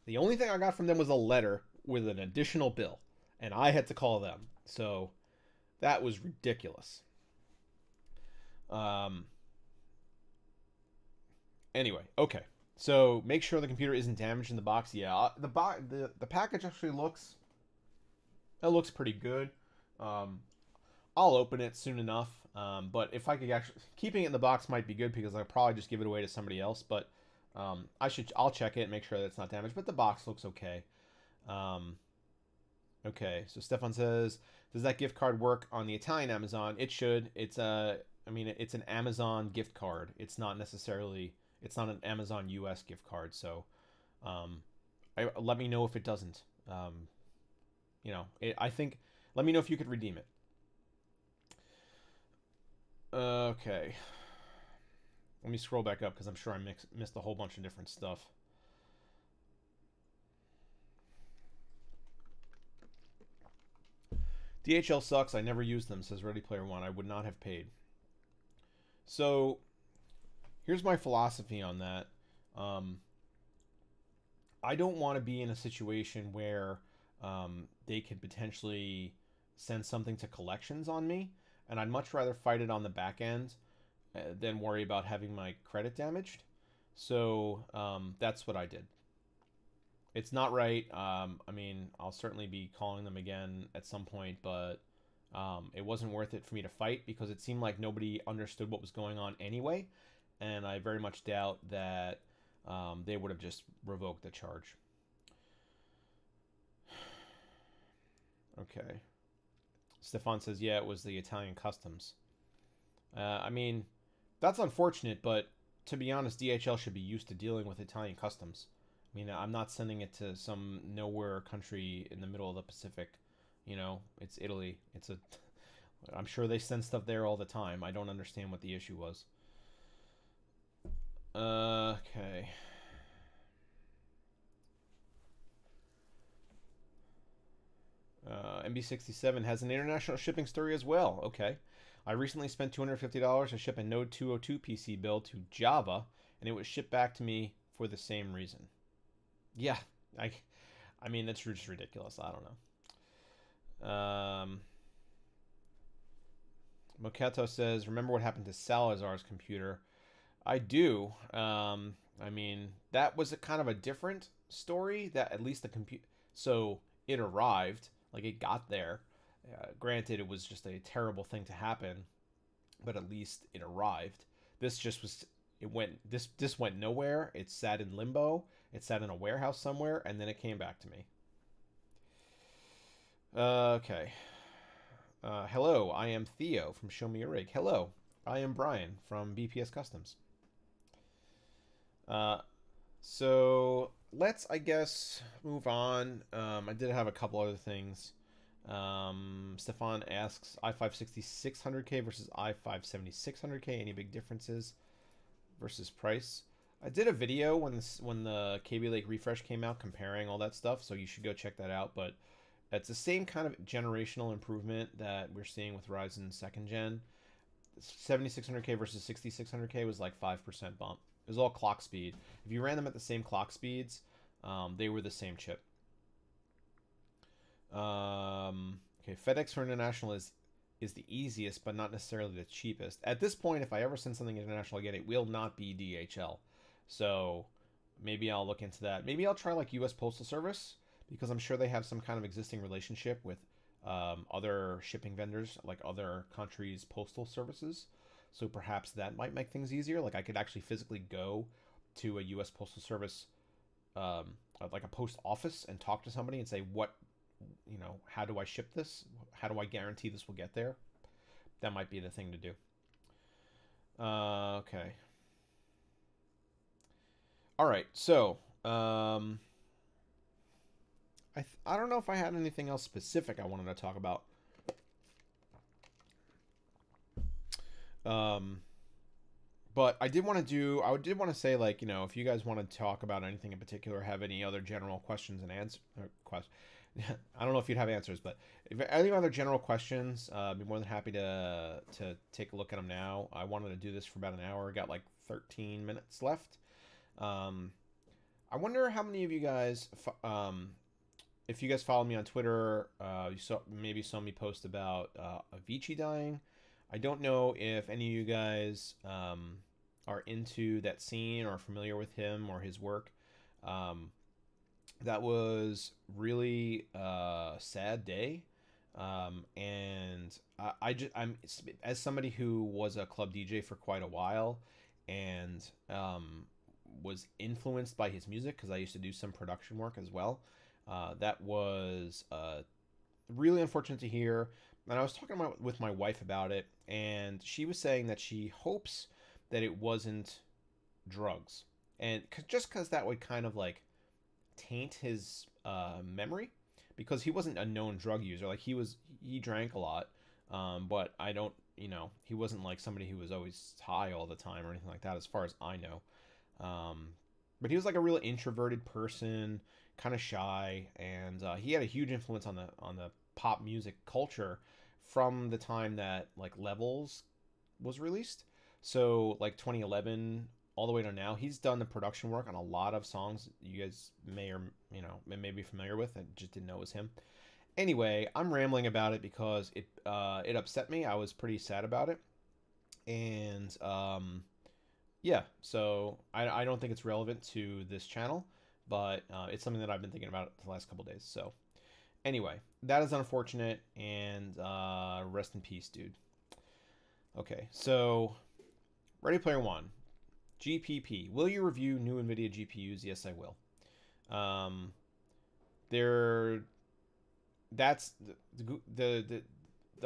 A: The only thing I got from them was a letter with an additional bill, and I had to call them. So that was ridiculous. Anyway, okay. So make sure the computer isn't damaged in the box. Yeah, the package actually looks pretty good. I'll open it soon enough. But if I could actually keeping it in the box might be good because I'll probably just give it away to somebody else. But I'll check it and make sure that it's not damaged. But the box looks okay. Okay. So Stefan says, does that gift card work on the Italian Amazon? It should. It's an Amazon gift card. It's not an Amazon US gift card. So, let me know if it doesn't. I think. Let me know if you could redeem it. Okay. Let me scroll back up because I'm sure I missed a whole bunch of different stuff. DHL sucks. I never used them, says Ready Player One. I would not have paid. So, here's my philosophy on that. I don't want to be in a situation where they could potentially send something to collections on me, and I'd much rather fight it on the back end than worry about having my credit damaged. So that's what I did. It's not right. I'll certainly be calling them again at some point, but it wasn't worth it for me to fight because it seemed like nobody understood what was going on anyway, and I very much doubt that they would have just revoked the charge. Okay. Stefan says, yeah, it was the Italian customs. That's unfortunate, but to be honest, DHL should be used to dealing with Italian customs. I'm not sending it to some nowhere country in the middle of the Pacific. It's Italy. I'm sure they send stuff there all the time. I don't understand what the issue was. Okay. MB67 has an international shipping story as well. Okay. I recently spent $250 to ship a Node 202 PC build to Java, and it was shipped back to me for the same reason. Yeah, that's just ridiculous. I don't know. Moketo says, remember what happened to Salazar's computer? I do. I mean, that was a kind of a different story. That at least the compute. So it arrived, like it got there. Granted, it was just a terrible thing to happen, but at least it arrived. This just was. It went. This went nowhere. It sat in limbo. It sat in a warehouse somewhere, and then it came back to me. Okay. Hello, I am Theo from Show Me Your Rig. Hello, I am Brian from BPS Customs. Uh, so let's, I guess, move on. I did have a couple other things. Stefan asks i5 6600K versus i5 7600K. Any big differences versus price? I did a video when the Kaby Lake refresh came out comparing all that stuff, so you should go check that out. But it's the same kind of generational improvement that we're seeing with Ryzen second gen. 7600K versus 6600K was like 5% bump. It was all clock speed. If you ran them at the same clock speeds, they were the same chip. Okay, FedEx for international is the easiest, but not necessarily the cheapest. At this point, if I ever send something international again, it will not be DHL. So maybe I'll look into that. Maybe I'll try like U.S. Postal Service, because I'm sure they have some kind of existing relationship with other shipping vendors, like other countries' postal services. So perhaps that might make things easier. Like I could actually physically go to a U.S. Postal Service, like a post office, and talk to somebody and say, what, how do I ship this? How do I guarantee this will get there? That might be the thing to do. Okay. All right. So, I don't know if I had anything else specific I wanted to talk about. But I did want to say, like, if you guys want to talk about anything in particular, have any other general questions and answers, I don't know if you'd have answers, but if any other general questions, I'd be more than happy to take a look at them now. I wanted to do this for about an hour. Got like 13 minutes left. I wonder how many of you guys, if you guys follow me on Twitter, you maybe saw me post about Avicii dying. I don't know if any of you guys are into that scene or familiar with him or his work. That was really a sad day. And I'm as somebody who was a club DJ for quite a while, and was influenced by his music because I used to do some production work as well. That was really unfortunate to hear. And I was talking with my wife about it, and she was saying that she hopes that it wasn't drugs, and just because that would kind of like taint his memory, because he wasn't a known drug user. Like he drank a lot, but I don't, he wasn't like somebody who was always high all the time or anything like that, as far as I know. But he was like a real introverted person, kind of shy, and he had a huge influence on the pop music culture from the time that like Levels was released. So like 2011 all the way to now, he's done the production work on a lot of songs you guys may be familiar with. I just didn't know it was him. Anyway, I'm rambling about it because it upset me. I was pretty sad about it, and yeah. So I don't think it's relevant to this channel, but it's something that I've been thinking about the last couple days. So anyway, that is unfortunate, and rest in peace, dude. Okay, so Ready Player One. GPP. Will you review new NVIDIA GPUs? Yes, I will. That's the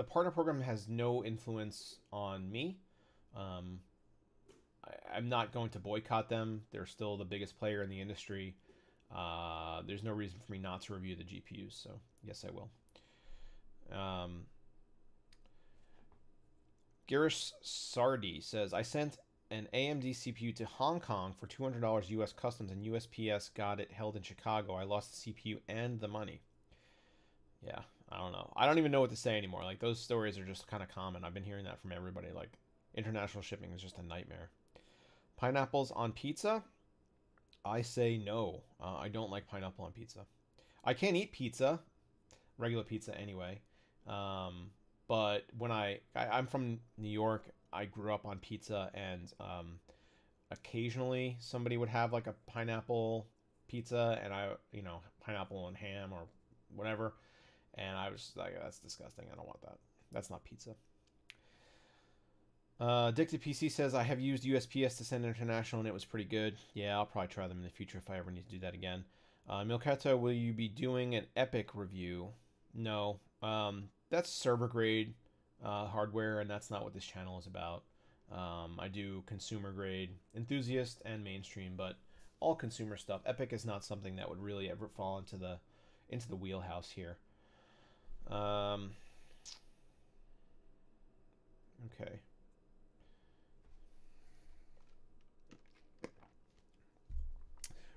A: partner program has no influence on me. I'm not going to boycott them. They're still the biggest player in the industry. There's no reason for me not to review the GPUs, so yes, I will. Girish Sardi says, I sent an AMD CPU to Hong Kong for $200 US customs, and USPS got it held in Chicago. I lost the CPU and the money. Yeah, I don't know. I don't even know what to say anymore. Like, those stories are just kind of common. I've been hearing that from everybody. Like, international shipping is just a nightmare. Pineapples on pizza? I say no. I don't like pineapple on pizza. I can't eat pizza, regular pizza anyway. But when I'm from New York, I grew up on pizza, and occasionally somebody would have like a pineapple pizza, and pineapple and ham or whatever, and I was like, that's disgusting. I don't want that. That's not pizza. Addicted PC says, I have used USPS to send international and it was pretty good. Yeah, I'll probably try them in the future if I ever need to do that again. Milketta, will you be doing an Epic review? No. That's server grade hardware, and that's not what this channel is about. I do consumer grade, enthusiast, and mainstream, but all consumer stuff. Epic is not something that would really ever fall into the wheelhouse here. Okay.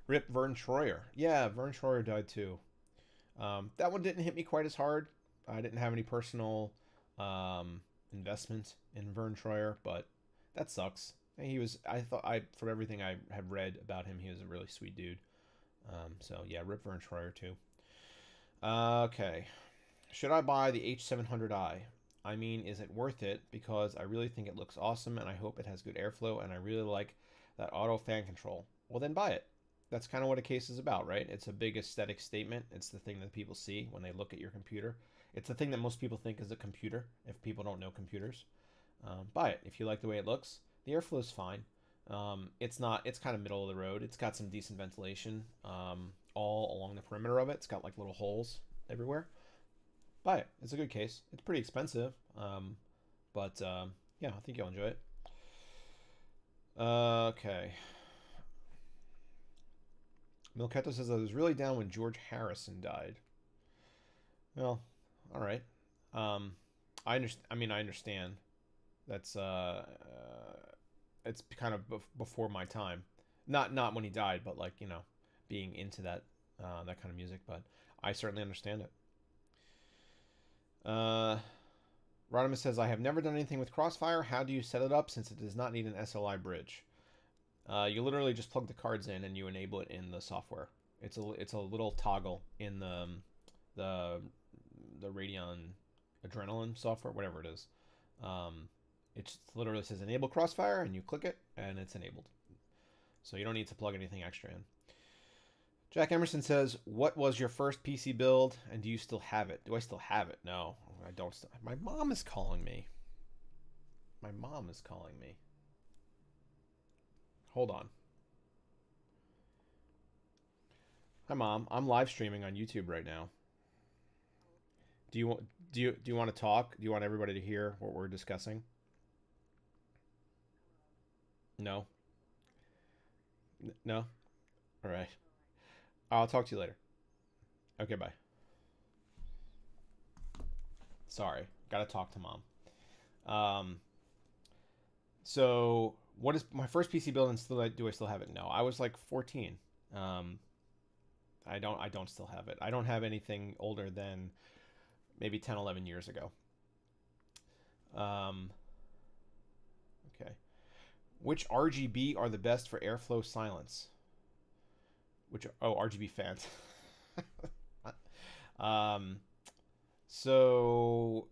A: Rip Vern Troyer. Yeah, Vern Troyer died too. That one didn't hit me quite as hard. I didn't have any personal investment in Vern Troyer, but that sucks. From everything I have read about him, he was a really sweet dude. So yeah, rip Vern Troyer too. Okay. Should I buy the H700i? I mean, is it worth it? Because I really think it looks awesome, and I hope it has good airflow, and I really like that auto fan control. Well, then buy it. That's kind of what a case is about, right? It's a big aesthetic statement. It's the thing that people see when they look at your computer. It's the thing that most people think is a computer if people don't know computers. Buy it if you like the way it looks. The airflow is fine. It's not. It's kind of middle of the road. It's got some decent ventilation all along the perimeter of it. It's got like little holes everywhere. Buy it. It's a good case. It's pretty expensive, but yeah, I think you'll enjoy it. Okay. Milketo says I was really down when George Harrison died. Well, all right. I understand. I mean, I understand. That's it's kind of before my time. Not when he died, but like being into that kind of music. But I certainly understand it. Rodimus says I have never done anything with Crossfire. How do you set it up since it does not need an SLI bridge? You literally just plug the cards in and you enable it in the software. It's a little toggle in the Radeon Adrenaline software, whatever it is. It literally says enable Crossfire, and you click it, and it's enabled. So you don't need to plug anything extra in. Jack Emerson says, what was your first PC build, and do you still have it? Do I still have it? No, I don't. My mom is calling me. My mom is calling me. Hold on. Hi, Mom. I'm live streaming on YouTube right now. Do you want to talk? Do you want everybody to hear what we're discussing? No. No. All right. I'll talk to you later. Okay, bye. Sorry, gotta talk to Mom. So what is my first PC build, and do I still have it? No, I was like 14. I don't still have it. I don't have anything older than maybe 10, 11 years ago. Okay. Which RGB are the best for airflow silence? RGB fans. So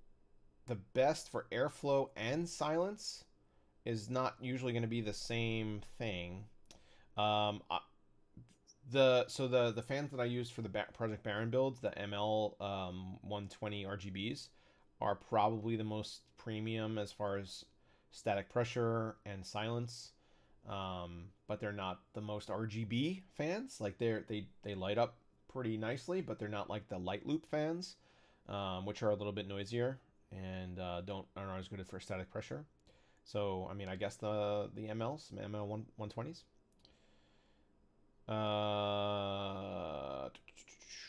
A: the best for airflow and silence is not usually going to be the same thing. The fans that I used for the Project Baron builds, the ML 120 RGBs, are probably the most premium as far as static pressure and silence. But they're not the most RGB fans. Like they light up pretty nicely, but they're not like the light loop fans, which are a little bit noisier and aren't as good for static pressure. So I mean, I guess the ML 120s.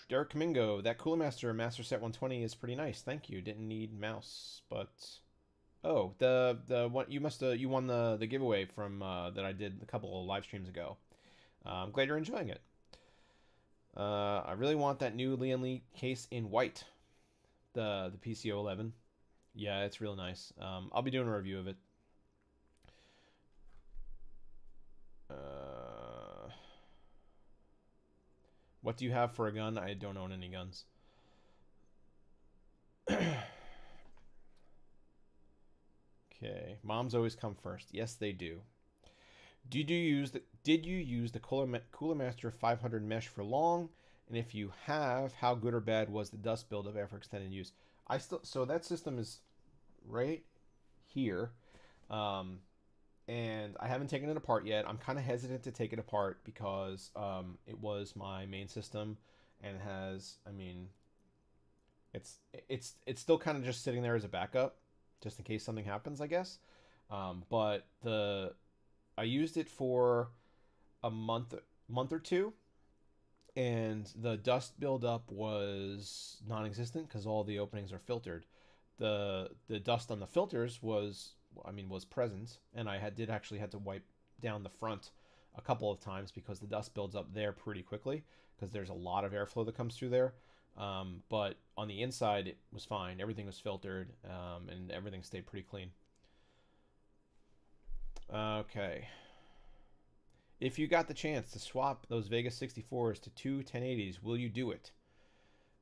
A: Derek Kamingo, that Cooler Master Set 120 is pretty nice. Thank you. Didn't need mouse, but oh, the what you won the giveaway from that I did a couple of live streams ago. I'm glad you're enjoying it. I really want that new Lian Li case in white, the PCO 11. Yeah, it's real nice. I'll be doing a review of it. What do you have for a gun? I don't own any guns. Okay, moms always come first. Yes, they do. Did you use the Cooler Master 500 mesh for long? And if you have, how good or bad was the dust buildup after extended use? So that system is right here, um, and I haven't taken it apart yet. I'm kind of hesitant to take it apart because it was my main system, and it has, I mean, it's still kind of just sitting there as a backup, just in case something happens, I guess. But the I used it for a month or two, and the dust buildup was non-existent because all the openings are filtered. The dust on the filters was, I mean, was present, and I did actually had to wipe down the front a couple of times because the dust builds up there pretty quickly because there's a lot of airflow that comes through there. But on the inside, it was fine. Everything was filtered, and everything stayed pretty clean. Okay. If you got the chance to swap those Vegas 64s to two 1080s, will you do it?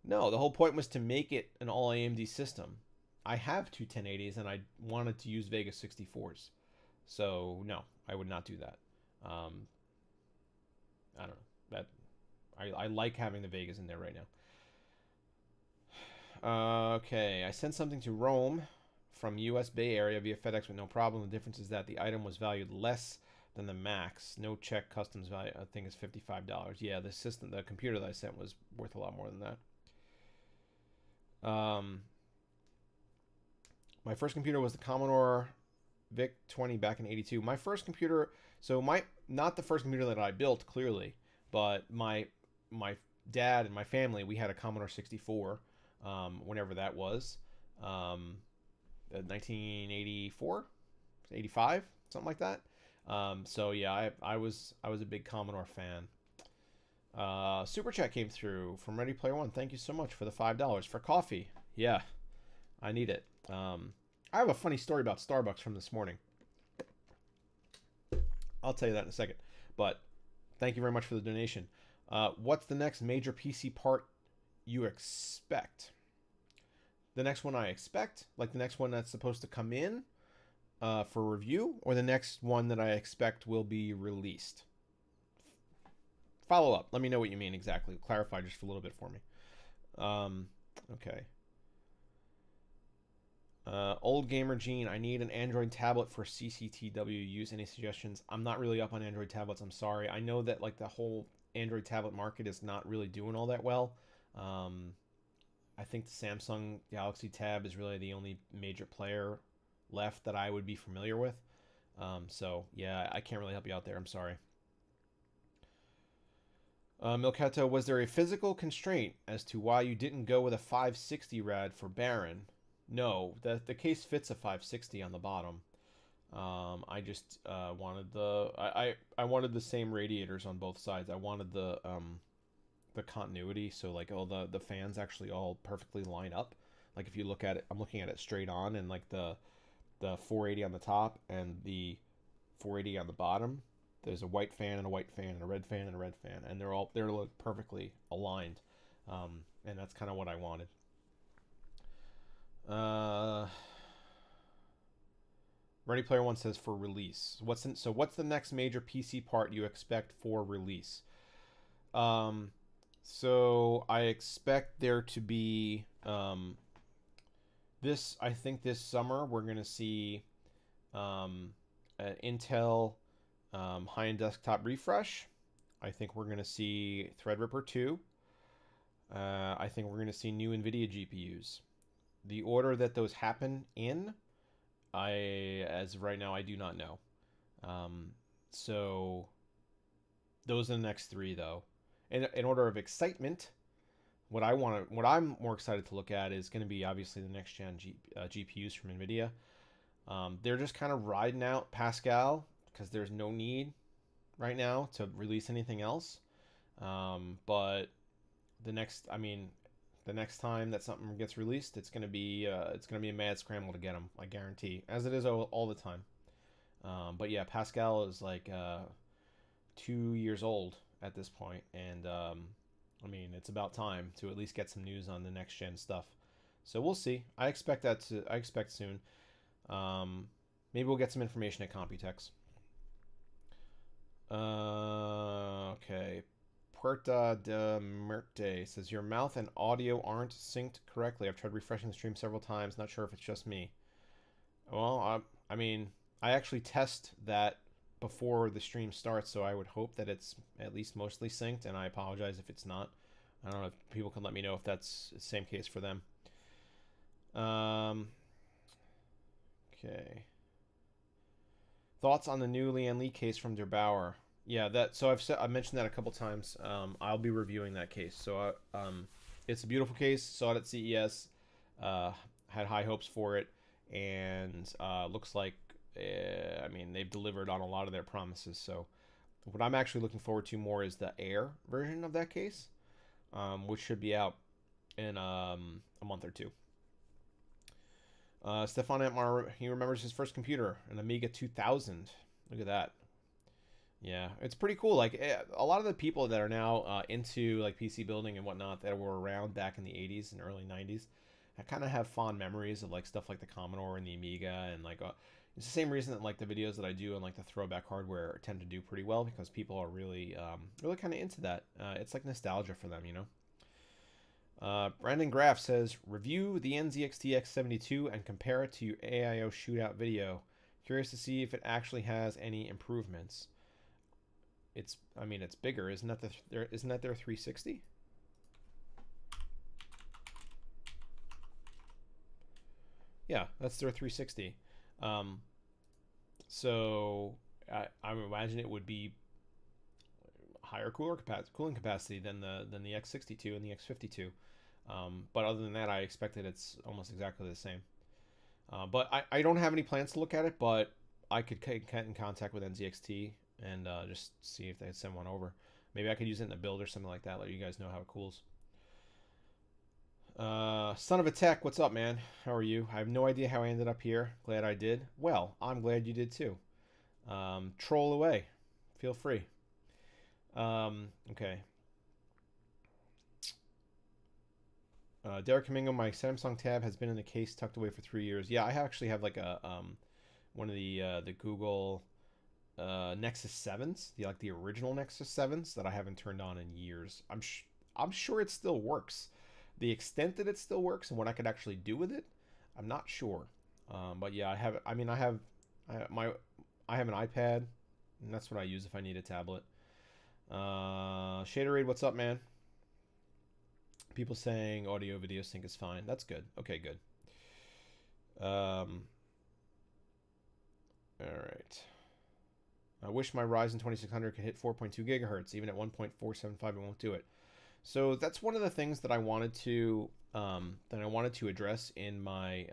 A: No, the whole point was to make it an all AMD system. I have two 1080s and I wanted to use Vegas 64s. So, no, I would not do that. I don't know. I like having the Vegas in there right now. Okay, I sent something to Rome from US Bay Area via FedEx with no problem. The difference is that the item was valued less than the max. No check customs value, I think, is $55. Yeah, the computer that I sent was worth a lot more than that. My first computer was the Commodore VIC-20 back in '82. My first computer, not the first computer that I built, clearly, but my dad and my family, we had a Commodore 64, whenever that was, 1984, 85, something like that. So yeah, I was a big Commodore fan. Super chat came through from Ready Player One. Thank you so much for the $5 for coffee. Yeah, I need it. I have a funny story about Starbucks from this morning. I'll tell you that in a second. But thank you very much for the donation. What's the next major PC part you expect? The next one I expect, like the next one that's supposed to come in for review, or the next one that I expect will be released? Follow up. Let me know what you mean exactly. Clarify just a little bit for me. Okay. Old Gamer Gene, I need an Android tablet for CCTW use. Any suggestions? I'm not really up on Android tablets. I'm sorry. I know that like the whole Android tablet market is not really doing all that well. I think the Samsung Galaxy Tab is really the only major player left that I would be familiar with. So yeah, I can't really help you out there. I'm sorry. Milketo, was there a physical constraint as to why you didn't go with a 560 rad for Baron? No, the case fits a 560 on the bottom. I just wanted I wanted the same radiators on both sides. I wanted the continuity, so like all the fans actually all perfectly line up. Like if you look at it, I'm looking at it straight on, and like the 480 on the top and the 480 on the bottom, there's a white fan and a white fan and a red fan and a red fan, and they're perfectly aligned, and that's kind of what I wanted. Ready Player One says for release. What's the next major PC part you expect for release? So I expect there to be I think this summer we're gonna see an Intel high-end desktop refresh. I think we're gonna see Threadripper 2. I think we're gonna see new NVIDIA GPUs. The order that those happen in, as of right now, I do not know. So those are the next three, though. In order of excitement, what I'm more excited to look at is going to be obviously the next gen GPUs from NVIDIA. They're just kind of riding out Pascal because there's no need right now to release anything else. But the next time that something gets released, it's gonna be a mad scramble to get them. I guarantee, as it is all the time. But yeah, Pascal is like 2 years old at this point, and I mean it's about time to at least get some news on the next gen stuff. So we'll see. I expect soon. Maybe we'll get some information at Computex. Okay. Puerta de Muerte says your mouth and audio aren't synced correctly. I've tried refreshing the stream several times. Not sure if it's just me. Well, I mean, I actually test that before the stream starts, so I would hope that it's at least mostly synced, and I apologize if it's not. I don't know if people can let me know if that's the same case for them. Okay. Thoughts on the new Lian Li case from Der Bauer? Yeah, that. So I mentioned that a couple times. I'll be reviewing that case. So it's a beautiful case. Saw it at CES. Had high hopes for it, and looks like I mean they've delivered on a lot of their promises. So what I'm actually looking forward to more is the Air version of that case, which should be out in a month or two. Stefan Atmar, he remembers his first computer, an Amiga 2000. Look at that. Yeah, it's pretty cool. Like a lot of the people that are now into like PC building and whatnot that were around back in the 80s and early 90s, I kind of have fond memories of like stuff like the Commodore and the Amiga and like it's the same reason that like the videos that I do on like the throwback hardware tend to do pretty well because people are really really kind of into that. It's like nostalgia for them, you know. Brandon Graff says, review the NZXT X72 and compare it to your AIO shootout video. Curious to see if it actually has any improvements. I mean, it's bigger. Isn't that their 360? Yeah, that's their 360. So I imagine it would be higher cooling capacity than the X62 and the X52. But other than that, I expect that it's almost exactly the same. But I don't have any plans to look at it, but I could get in contact with NZXT and just see if they'd send one over. Maybe I could use it in a build or something like that, let you guys know how it cools. Son of a Tech, what's up, man? How are you? I have no idea how I ended up here. Glad I did. Well, I'm glad you did too. Troll away. Feel free. Okay. Derek Kamingo, my Samsung Tab has been in the case tucked away for 3 years. Yeah, I actually have like a one of the Google Nexus 7s, the original Nexus 7s that I haven't turned on in years. I'm sure it still works. The extent that it still works and what I could actually do with it, I'm not sure. But yeah, I have. I mean, I have I have an iPad, and that's what I use if I need a tablet. Shaderade, what's up, man? People saying audio video sync is fine. That's good. Okay, good. All right. I wish my Ryzen 2600 could hit 4.2 gigahertz. Even at 1.475, it won't do it. So that's one of the things that I wanted to address in my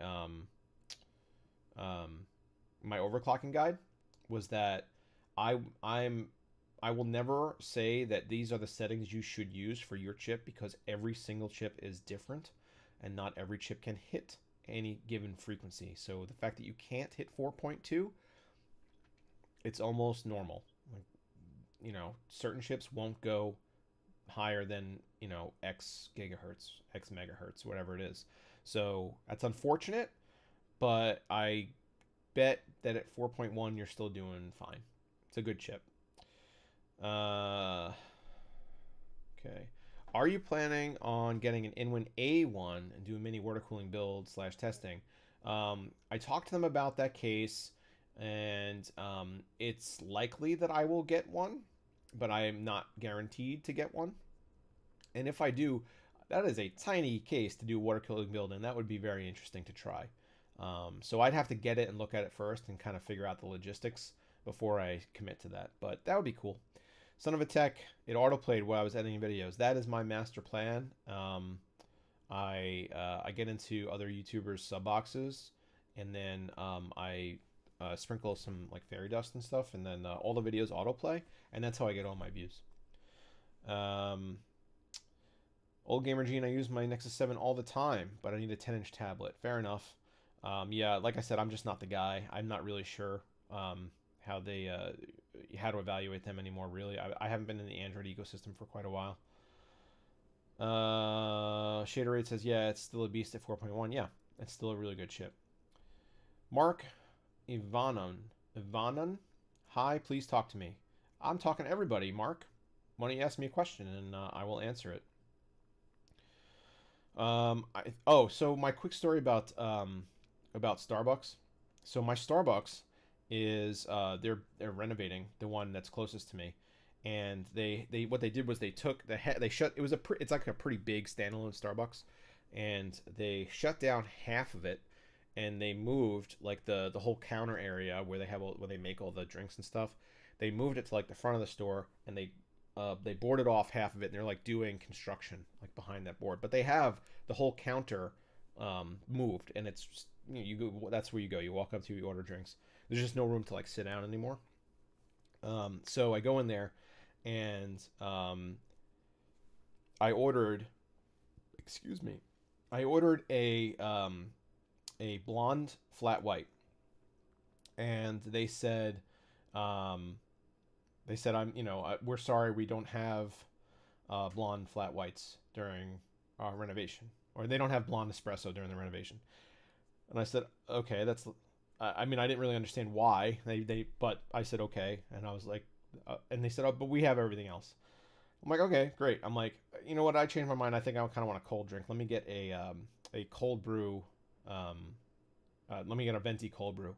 A: my overclocking guide was that I will never say that these are the settings you should use for your chip because every single chip is different and not every chip can hit any given frequency. So the fact that you can't hit 4.2, it's almost normal. Like, you know, certain chips won't go higher than, you know, X gigahertz, X megahertz, whatever it is. So that's unfortunate, but I bet that at 4.1 you're still doing fine. It's a good chip. Okay. Are you planning on getting an Inwin A1 and do a mini water cooling build / testing? I talked to them about that case, and it's likely that I will get one, but I am not guaranteed to get one. And if I do, that is a tiny case to do a water cooling build, and that would be very interesting to try. So I'd have to get it and look at it first and kind of figure out the logistics before I commit to that. But that would be cool. Son of a Tech, it autoplayed while I was editing videos. That is my master plan. I get into other YouTubers' sub boxes, and then I sprinkle some like fairy dust and stuff, and then all the videos autoplay, and that's how I get all my views. Old Gamer Gene, I use my Nexus 7 all the time, but I need a 10-inch tablet. Fair enough. Yeah, like I said, I'm just not the guy. I'm not really sure how to evaluate them anymore, really. I haven't been in the Android ecosystem for quite a while. Shader Rate says, yeah, it's still a beast at 4.1. Yeah, it's still a really good chip. Mark Ivanon. Hi, please talk to me. I'm talking to everybody, Mark. Why don't you ask me a question and I will answer it. So my quick story about Starbucks. So my Starbucks is they're renovating the one that's closest to me, and they what they did was they took they shut it was it's like a pretty big standalone Starbucks, and they shut down half of it, and they moved like the whole counter area where where they make all the drinks and stuff. They moved it to like the front of the store, and they boarded off half of it, and they're like doing construction like behind that board. But they have the whole counter moved, and it's just, you go. That's where you go. You walk up to, you order drinks. There's just no room to like sit down anymore. So I go in there, and I ordered. Excuse me. I ordered a blonde flat white, and um, they said we're sorry, we don't have blonde flat whites during our renovation, or they don't have blonde espresso during the renovation. And I said, okay, that's. I mean, I didn't really understand why but I said okay, and I was like, and they said, oh, but we have everything else. I'm like, okay, great. I'm like, you know what? I changed my mind. I think I kind of want a cold drink. Let me get a cold brew. Let me get a venti cold brew.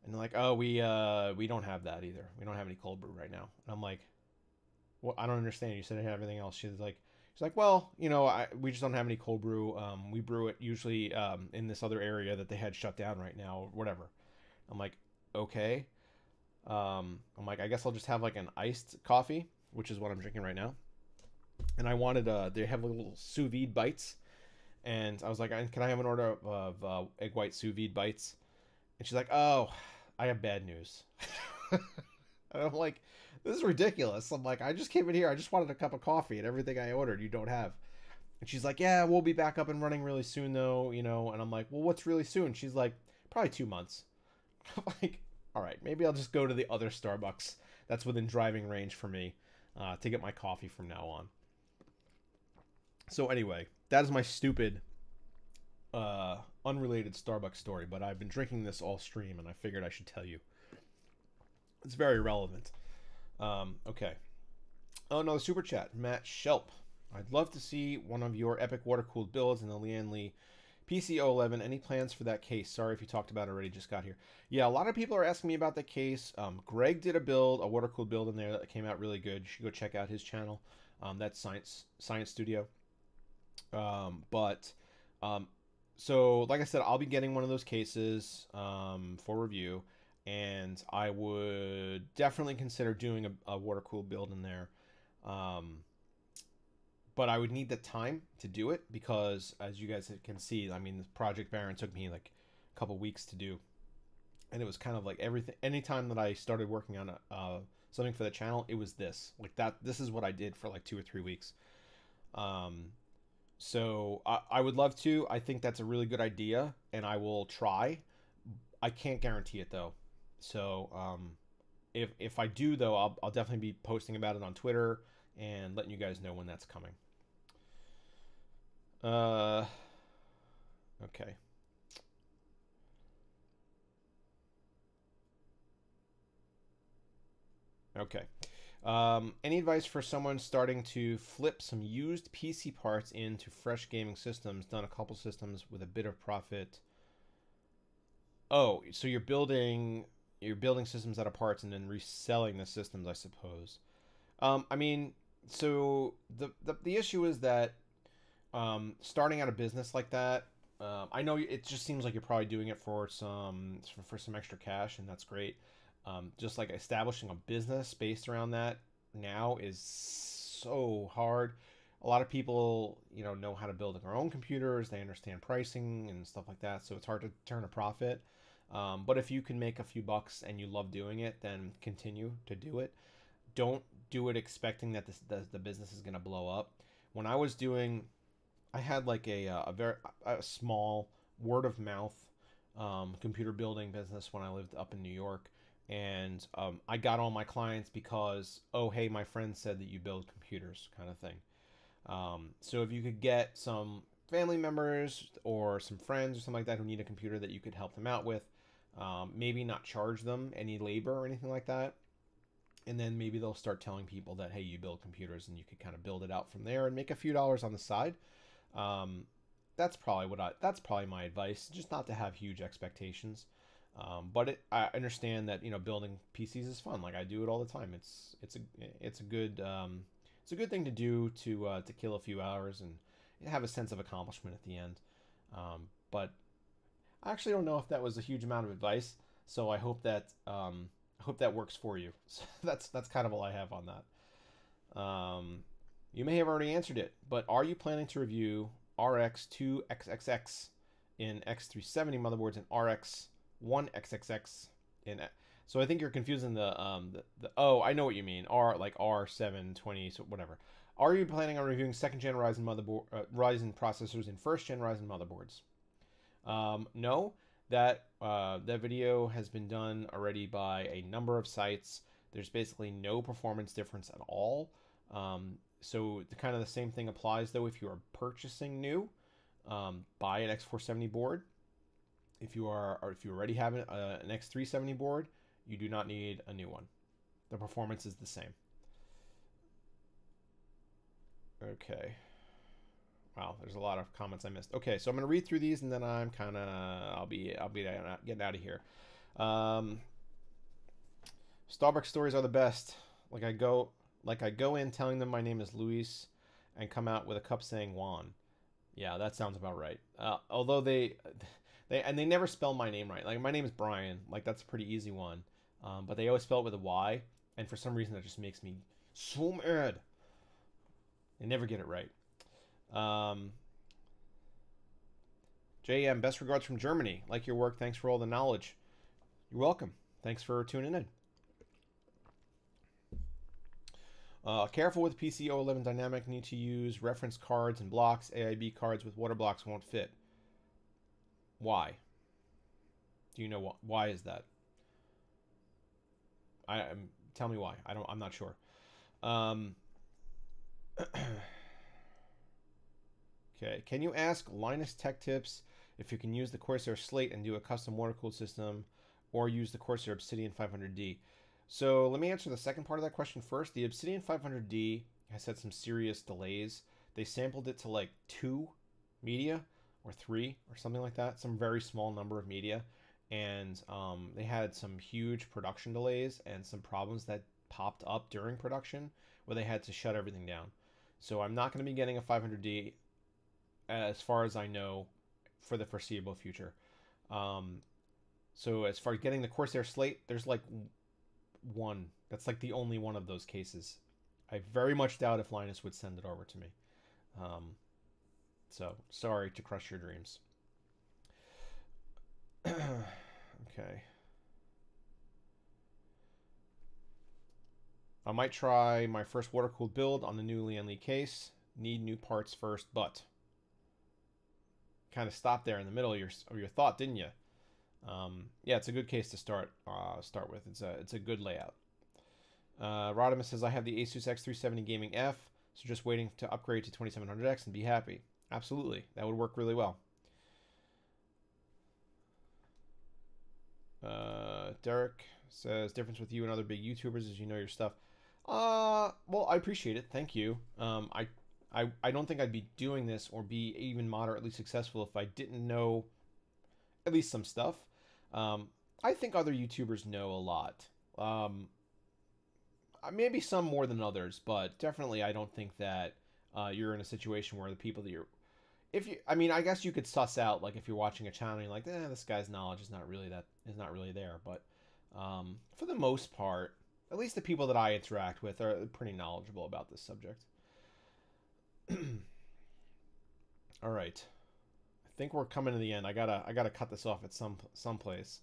A: And they're like, oh, we don't have that either. We don't have any cold brew right now. And I'm like, well, I don't understand. You said I had everything else. She's like, well, we just don't have any cold brew. We brew it usually in this other area that they had shut down right now, or whatever. I'm like, okay. I'm like, I guess I'll just have like an iced coffee, which is what I'm drinking right now. And I wanted they have little sous vide bites, and I was like, can I have an order of egg white sous vide bites? And she's like, oh, I have bad news. And I'm like, this is ridiculous. I'm like, I just came in here. I just wanted a cup of coffee, and everything I ordered you don't have. And she's like, yeah, we'll be back up and running really soon, though, And I'm like, well, what's really soon? She's like, probably 2 months. I'm like, all right, maybe I'll just go to the other Starbucks that's within driving range for me to get my coffee from now on. So anyway, that is my stupid, unrelated Starbucks story, but I've been drinking this all stream, and I figured I should tell you. It's very relevant. Okay. Oh, no, super chat. Matt Shelp. I'd love to see one of your epic water-cooled builds in the Lian Li PC011. Any plans for that case? Sorry if you talked about it already, just got here. Yeah, a lot of people are asking me about the case. Greg did a water-cooled build in there that came out really good. You should go check out his channel. That's Science Studio. So like I said, I'll be getting one of those cases for review, and I would definitely consider doing a water-cooled build in there. But I would need the time to do it because, as you guys can see, I mean, Project Baron took me like a couple weeks to do, and it was kind of like everything. Anytime that I started working on something for the channel, it was like that. This is what I did for like 2 or 3 weeks. So I would love to. I think that's a really good idea, and I will try. I can't guarantee it though. So if I do though, I'll definitely be posting about it on Twitter and letting you guys know when that's coming. Okay. Okay. Any advice for someone starting to flip some used PC parts into fresh gaming systems? Done a couple systems with a bit of profit. Oh, so you're building systems out of parts and then reselling the systems, I suppose. I mean, so the issue is that starting out a business like that, I know it just seems like you're probably doing it for some extra cash, and that's great. Just like establishing a business based around that now is so hard. A lot of people, know how to build their own computers. They understand pricing and stuff like that, so it's hard to turn a profit. But if you can make a few bucks and you love doing it, then continue to do it. Don't do it expecting that the business is going to blow up. When I was doing, I had like a very small word of mouth computer building business when I lived up in New York. And I got all my clients because, oh, hey, my friend said that you build computers, kind of thing. So if you could get some family members or some friends or something like that who need a computer that you could help them out with, maybe not charge them any labor or anything like that, And then maybe they'll start telling people that, hey, you build computers, and you could kind of build it out from there and make a few dollars on the side. Um, that's probably that's probably my advice, just not to have huge expectations. But I understand that, building PCs is fun. Like, I do it all the time. It's a good thing to do to kill a few hours and have a sense of accomplishment at the end. But I actually don't know if that was a huge amount of advice, so I hope that works for you. So that's kind of all I have on that. You may have already answered it, but are you planning to review RX2XXX in X370 motherboards and RX1XXX in? So I think you're confusing the oh, I know what you mean. R720, so whatever. Are you planning on reviewing second gen Ryzen processors and first gen Ryzen motherboards? No, that video has been done already by a number of sites. There's basically no performance difference at all. So kind of the same thing applies though if you are purchasing new. Buy an X470 board. If you already have an X370 board, you do not need a new one. The performance is the same. Okay. Wow, there's a lot of comments I missed. Okay, so I'm gonna read through these, and then I'll be getting out of here. Starbucks stories are the best. Like I go in telling them my name is Luis, and come out with a cup saying Juan. Yeah, that sounds about right. Although they never spell my name right. Like, my name is Brian. Like, that's a pretty easy one. But they always spell it with a Y, and for some reason that just makes me so mad. They never get it right. JM, best regards from Germany. Like your work. Thanks for all the knowledge. You're welcome. Thanks for tuning in. Careful with PC O11 dynamic. Need to use reference cards and blocks. AIB cards with water blocks won't fit. Why? Do you know why is that? Tell me why. I'm not sure. Okay, can you ask Linus Tech Tips if you can use the Corsair Slate and do a custom water-cooled system, or use the Corsair Obsidian 500D? So let me answer the second part of that question first. The Obsidian 500D has had some serious delays. They sampled it to like 2 media, or 3, or something like that, some very small number of media, and they had some huge production delays and some problems that popped up during production where they had to shut everything down. So I'm not going to be getting a 500D as far as I know for the foreseeable future. So as far as getting the Corsair Slate, there's like one. That's like the only one of those cases. I very much doubt if Linus would send it over to me. So sorry to crush your dreams. Okay. I might try my first water-cooled build on the new Lian Li case. Need new parts first, but kind of stopped there in the middle of your thought, didn't you? Yeah, it's a good case to start with. It's a good layout. Rodimus says I have the Asus X370 Gaming F, so just waiting to upgrade to 2700X and be happy. Absolutely, that would work really well. Derek says difference with you and other big YouTubers is you know your stuff. Well, I appreciate it. Thank you. I don't think I'd be doing this or be even moderately successful if I didn't know at least some stuff. I think other YouTubers know a lot. Maybe some more than others, but definitely I don't think that you're in a situation where the people that you're... I mean, I guess you could suss out, like, if you're watching a channel and you're like, this guy's knowledge is not really there. But for the most part, at least the people that I interact with are pretty knowledgeable about this subject. All right, I think we're coming to the end. I gotta cut this off at some place.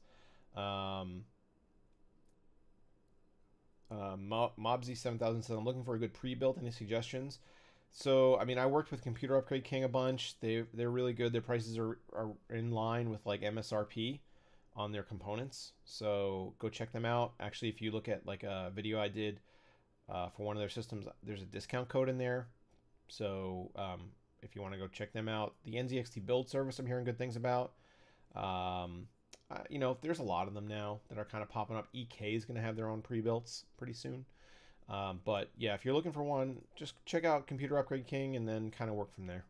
A: Mobsy 7000 said I'm looking for a good pre-built. Any suggestions? So I mean, I worked with Computer Upgrade King a bunch. They're really good. Their prices are in line with like MSRP on their components. So go check them out. Actually, if you look at like a video I did for one of their systems, there's a discount code in there. So if you want to go check them out, the NZXT build service I'm hearing good things about. You know, there's a lot of them now that are kind of popping up. EK is going to have their own pre-builts pretty soon. But yeah, if you're looking for one, just check out Computer Upgrade King and then kind of work from there.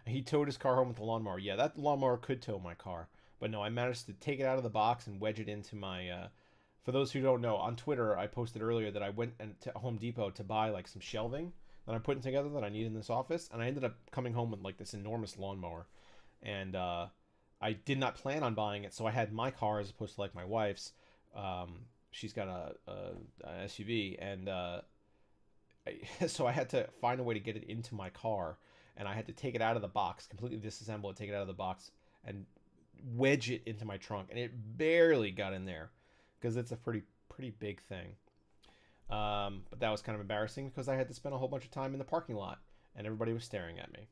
A: He towed his car home with the lawnmower. Yeah, that lawnmower could tow my car. But no, I managed to take it out of the box and wedge it into my... for those who don't know, on Twitter, I posted earlier that I went to Home Depot to buy like some shelving that I'm putting together that I need in this office. And I ended up coming home with like this enormous lawnmower. And I did not plan on buying it, so I had my car as opposed to like my wife's. She's got a SUV, and so I had to find a way to get it into my car, and I had to take it out of the box, completely disassemble it, take it out of the box, and wedge it into my trunk, and it barely got in there because it's a pretty big thing. But that was kind of embarrassing because I had to spend a whole bunch of time in the parking lot, and everybody was staring at me.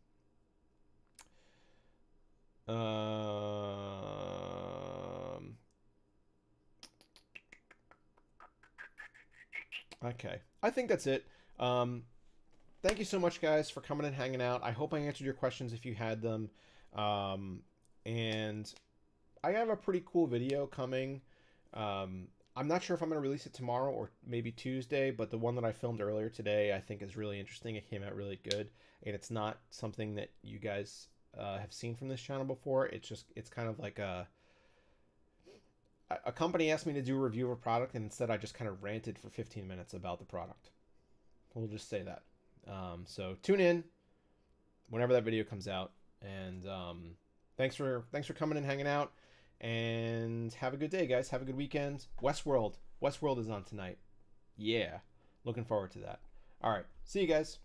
A: Okay, I think that's it. Thank you so much, guys, for coming and hanging out. I hope I answered your questions if you had them. And I have a pretty cool video coming. I'm not sure if I'm going to release it tomorrow or maybe Tuesday, but the one that I filmed earlier today I think is really interesting. It came out really good, and it's not something that you guys have seen from this channel before. It's kind of like a company asked me to do a review of a product, and instead I just kind of ranted for 15 minutes about the product. We'll just say that. So tune in whenever that video comes out, and thanks for coming and hanging out, and have a good day, guys. Have a good weekend. Westworld is on tonight. Yeah, looking forward to that. All right, see you guys.